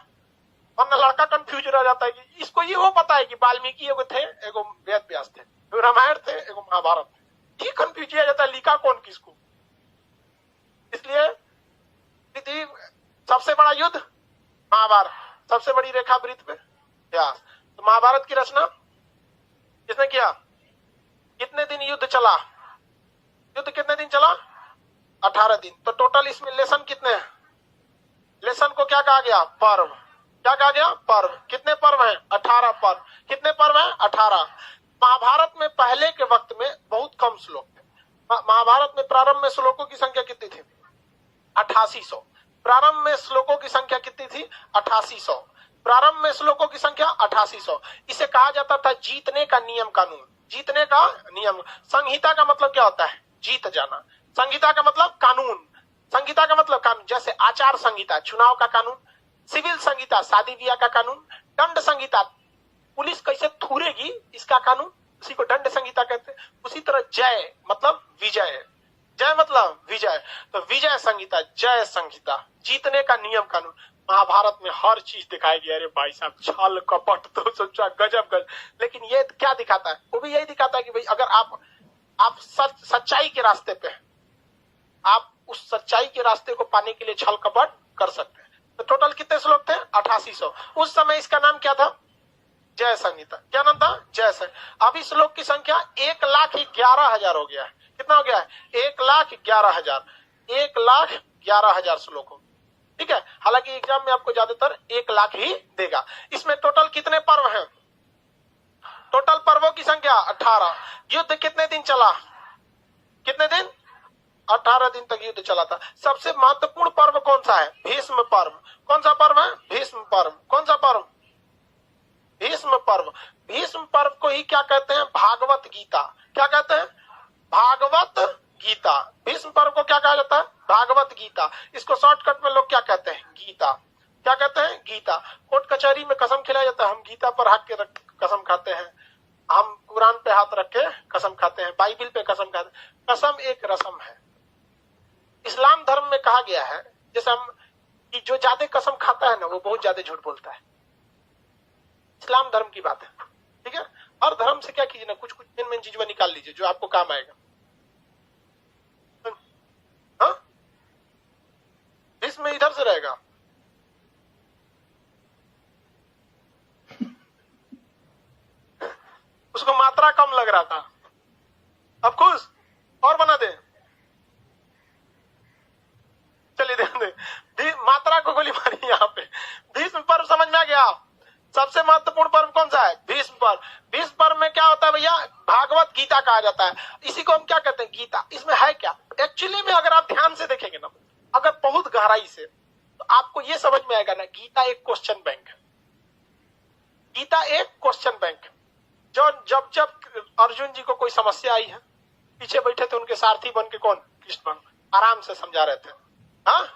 वरना लड़का कंफ्यूज रह जाता है कि इसको ये वो पता है कि वाल्मीकि एगो थे, एगो वेद व्यास थे, एगो रामायण थे, एगो महाभारत थे। ये कंफ्यूज किया जाता है, लिखा कौन किसको। इसलिए पृथ्वी सबसे बड़ा युद्ध महाभारत, सबसे बड़ी रेखा वृत्त पे व्यास। तो महाभारत की रचना किसने किया? कितने दिन युद्ध चला? युद्ध कितने दिन चला? 18 दिन। तो टोटल इसमें लेसन कितने हैं? लेसन को क्या कहा गया? पर्व। क्या कहा गया? पर्व। कितने पर्व हैं? 18 पर्व। कितने पर्व हैं? 18। महाभारत में पहले के वक्त में बहुत कम श्लोक थे। महाभारत में प्रारंभ में श्लोकों की संख्या कितनी थी? 8800। प्रारंभ में श्लोकों की संख्या कितनी थी? 8800। प्रारंभ में श्लोकों की संख्या 8800। इसे कहा जाता था जीतने का नियम कानून। जीतने का नियम। संहिता का मतलब क्या होता है? जीत जाना। संहिता का मतलब कानून। संहिता का मतलब कानून। जैसे आचार संहिता चुनाव का कानून, सिविल संहिता शादी ब्याह का कानून, दंड संहिता पुलिस कैसे थूरेगी इसका कानून, उसी को दंड संहिता कहते हैं। उसी तरह जय मतलब विजय, जय मतलब विजय, तो विजय संहिता, जय संहिता, जीतने का नियम कानून। महाभारत में हर चीज दिखाई गई। अरे भाई साहब, छल कपट तो सोचा गजब। लेकिन ये क्या दिखाता है? वो भी यही दिखाता है कि भाई अगर आप सच्चाई के रास्ते पे हैं, आप उस सच्चाई के रास्ते को पाने के लिए छल कपट कर सकते हैं। तो टोटल कितने श्लोक थे? 8800। उस समय इसका नाम क्या था? जय संहिता। क्या नाम था? जय संहिता। अभी श्लोक की संख्या 1,11,000 हो गया है। कितना हो गया है? 1,11,000। 1,11,000 श्लोक हो। ठीक है। हालांकि एग्जाम में आपको ज्यादातर 1 लाख ही देगा। इसमें टोटल कितने पर्व हैं? टोटल पर्वों की संख्या 18। युद्ध कितने दिन चला? कितने दिन? 18 दिन तक युद्ध चला था। सबसे महत्वपूर्ण पर्व कौन सा है? भीष्म पर्व। कौन सा पर्व है? भीष्म पर्व। कौन सा पर्व? भीष्म पर्व। भीष्म पर्व को ही क्या कहते हैं? भागवत गीता। क्या कहते हैं? भागवत गीता। भीष्म पर्व को क्या कहा जाता है? भागवत गीता। इसको शॉर्टकट में लोग क्या कहते हैं? गीता। क्या कहते हैं? गीता। कोर्ट कचहरी में कसम खिलाया जाता है, हम गीता पर हाथ के कसम खाते हैं, हम कुरान पे हाथ रख के कसम खाते हैं, बाइबिल पे कसम खाते हैं। कसम एक रस्म है। इस्लाम धर्म में कहा गया है जैसे हम कि जो ज्यादा कसम खाता है ना, वो बहुत ज्यादा झूठ बोलता है। इस्लाम धर्म की बात है। ठीक है। हर धर्म से क्या कीजिए ना, कुछ कुछ मेन चीज निकाल लीजिए जो आपको काम आएगा। हाँ, इसमें इधर से रहेगा। उसको मात्रा कम लग रहा था, अब खुश और बना दे। चलिए ध्यान दे, मात्रा को गोली मारी यहाँ पे। भीष्म पर्व समझ में आ गया? सबसे महत्वपूर्ण पर्व कौन सा है? भीष्म पर्व। भीष्म पर्व में क्या होता है भैया? भागवत गीता कहा जाता है। इसी को हम क्या कहते हैं? गीता। इसमें है क्या एक्चुअली में? अगर आप ध्यान से देखेंगे ना, अगर बहुत गहराई से, तो आपको ये समझ में आएगा ना, गीता एक क्वेश्चन बैंक है। गीता एक क्वेश्चन बैंक है। जब अर्जुन जी को कोई समस्या आई है, पीछे बैठे थे उनके सारथी बन के कौन? कृष्ण भगवान आराम से समझा रहे थे। हाँ,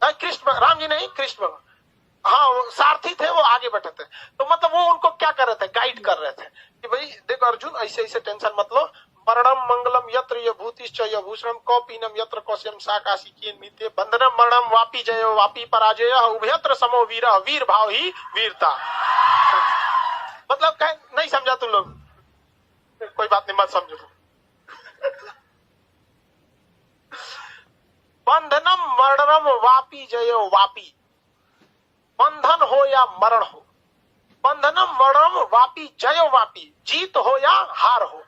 कृष्ण, राम जी नहीं, कृष्ण भगवान हाँ वो सारथी थे, वो आगे बैठे थे। तो मतलब वो उनको क्या कर रहे थे, गाइड कर रहे थे कि भाई देखो अर्जुन, ऐसे ऐसे टेंशन मत लो, मरणम मंगलम यत्र यभूतिश्च यभूषणम कौपीनम यत्र कौशयम साकाशिकीन मीते बंधनम मरणम वापी जयो वापी पराजय उभयत्र समो वीर, वीर भाव ही वीरता। मतलब क्या, नहीं समझा तुम लोग? कोई बात नहीं, मत समझो। बंधनम मरणम वापी जयो वापी, बंधन हो या मरण हो, बंधनम मरणम वापी जयो वापी, जीत हो या हार हो,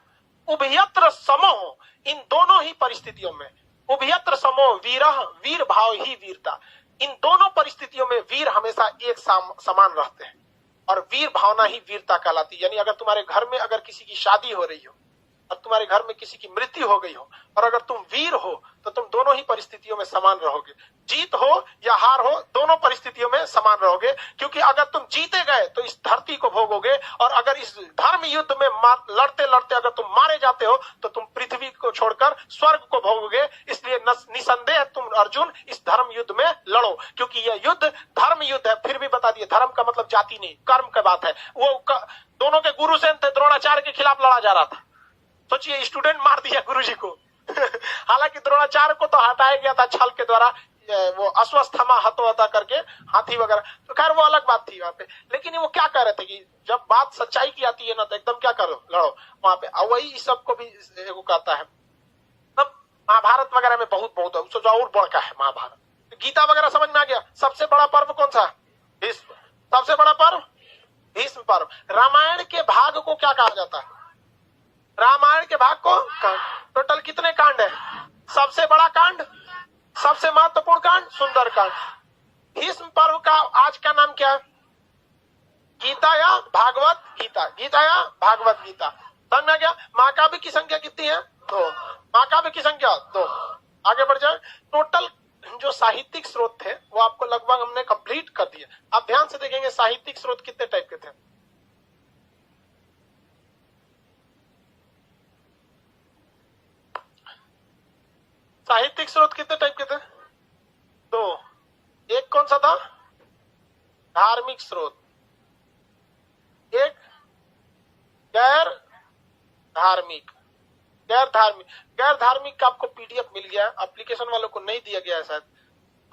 उभयत्र समो हो, इन दोनों ही परिस्थितियों में, उभयत्र समो वीर, वीर भाव ही वीरता, इन दोनों परिस्थितियों में वीर हमेशा एक समान रहते हैं और वीर भावना ही वीरता कहलाती है। यानी अगर तुम्हारे घर में अगर किसी की शादी हो रही हो और तुम्हारे घर में किसी की मृत्यु हो गई हो और अगर तुम वीर हो तो तुम दोनों ही परिस्थितियों में समान रहोगे, जीत हो या हार हो दोनों परिस्थितियों में समान रहोगे। क्योंकि अगर तुम जीते गए तो इस धरती को भोगोगे और अगर इस धर्म युद्ध में लड़ते लड़ते अगर तुम मारे जाते हो तो तुम पृथ्वी को छोड़कर स्वर्ग को भोगोगे। इसलिए निसंदेह तुम अर्जुन इस धर्म युद्ध में लड़ो, क्योंकि यह युद्ध धर्म युद्ध है। फिर भी बता दिए, धर्म का मतलब जाति नहीं, कर्म की बात है। वो दोनों के गुरु से द्रोणाचार्य के खिलाफ लड़ा जा रहा था। सोचिए, स्टूडेंट मार दिया गुरुजी को। हालांकि द्रोणाचार्य को तो हटाया गया था छल के द्वारा, वो अश्वस्थमा हतो हता करके हाथी वगैरह, तो खैर वो अलग बात थी वहां पे। लेकिन वो क्या कह रहे थे कि जब बात सच्चाई की आती है ना तो एकदम क्या करो, लड़ो वहां पे। वही सबको भी एगो कहता है। तब महाभारत वगैरह में बहुत बहुत है, उससे और बड़का है महाभारत। गीता वगैरह समझ में आ गया। सबसे बड़ा पर्व कौन सा? भीष्म। सबसे बड़ा पर्व भीष्म पर्व। रामायण के भाग को क्या कहा जाता है? रामायण के भाग को कांड। टोटल कितने कांड है? सबसे बड़ा कांड, सबसे महत्वपूर्ण कांड सुंदर कांड। भीष्म पर्व का आज का नाम क्या है? गीता या भागवत गीता, गीता या भागवत गीता। समझ में आ गया? महाकाव्य की संख्या कितनी है? 2। महाकाव्य की संख्या 2। आगे बढ़ जाए। टोटल जो साहित्यिक स्रोत थे वो आपको लगभग हमने कंप्लीट कर दिए। आप ध्यान से देखेंगे साहित्यिक स्रोत कितने टाइप के थे। साहित्यिक स्रोत कितने टाइप के थे? 2। एक कौन सा था? धार्मिक स्रोत, एक गैर धार्मिक। गैर धार्मिक, गैर धार्मिक का आपको पीडीएफ मिल गया, एप्लीकेशन वालों को नहीं दिया गया है शायद,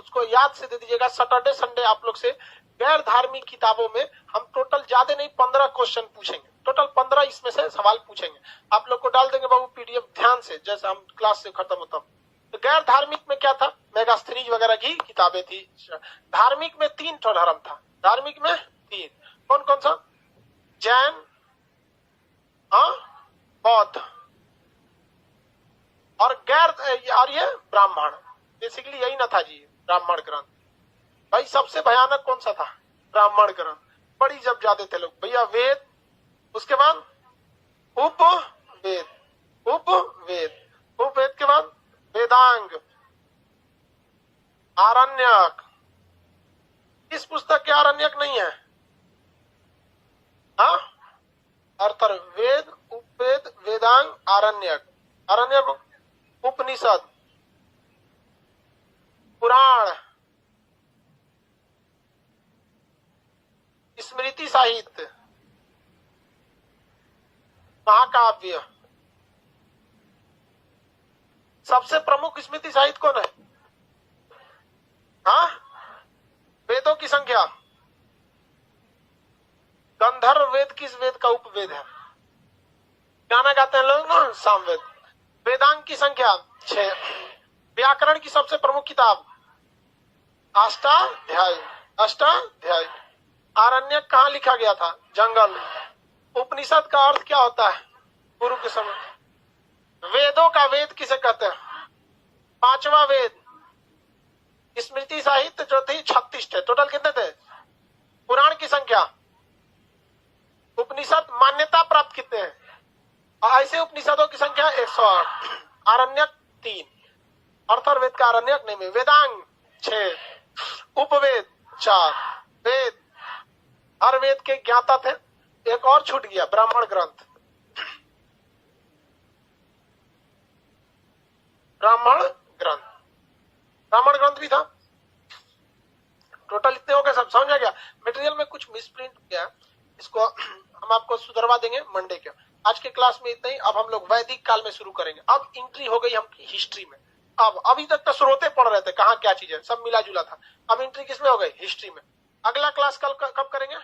उसको याद से दे दीजिएगा। सैटरडे संडे आप लोग से गैर धार्मिक किताबों में हम टोटल ज्यादा नहीं 15 क्वेश्चन पूछेंगे। टोटल 15 इसमें से सवाल पूछेंगे, आप लोग को डाल देंगे बाबू पीडीएफ ध्यान से, जैसे हम क्लास से खत्म होता। तो गैर धार्मिक में क्या था? मेगास्थनीज वगैरह की किताबें थी। धार्मिक में 3 धर्म था। धार्मिक में 3, कौन कौन सा? जैन, बौद्ध और गैर, और ये ब्राह्मण। बेसिकली यही ना था जी ब्राह्मण ग्रंथ। भाई सबसे भयानक कौन सा था? ब्राह्मण ग्रंथ। बड़ी जब जाते थे लोग भैया वेद, उसके बाद उपवेद, उपवेद, उपवेद के बाद वेदांग, आरण्यक। इस पुस्तक के आरण्यक नहीं है। हाँ, अर्थवेद, उपवेद, वेदांग, आरण्यक। आरण्यक उपनिषद, पुराण, स्मृति साहित्य, महाकाव्य। सबसे प्रमुख स्मृति साहित्य कौन है? हाँ, वेदों की संख्या। गंधर्व वेद किस वेद का उपवेद है? गाना गाते हैं लोग ना, सामवेद। वेदांग की संख्या 6। व्याकरण की सबसे प्रमुख किताब अष्टाध्यायी, अष्टाध्यायी। आरण्यक कहाँ लिखा गया था? जंगल। उपनिषद का अर्थ क्या होता है? गुरु के समय। वेदों का वेद किसे कहते हैं? 5वां वेद। स्मृति साहित्य जो थी 36 थे। टोटल कितने थे? पुराण की संख्या। उपनिषद मान्यता प्राप्त कितने हैं? ऐसे उपनिषदों की संख्या 108। आरण्यक 3। अर्थवेद का आरण्यक नहीं में। वेदांग 6, उपवेद 4। वेद, हर वेद के ज्ञाता थे। एक और छूट गया, ब्राह्मण ग्रंथ। ब्राह्मण ग्रंथ, ब्राह्मण ग्रंथ भी था। टोटल इतने हो गए, सब समझ आ गया। हम आपको सुधरवा देंगे मंडे के। आज के क्लास में इतना ही। अब हम लोग वैदिक काल में शुरू करेंगे। अब एंट्री हो गई हम हिस्ट्री में। अब अभी तक तो स्रोते पढ़ रहे थे, कहाँ क्या चीज है, सब मिला जुला था। अब एंट्री किसमें हो गई? हिस्ट्री में। अगला क्लास कल कब करेंगे?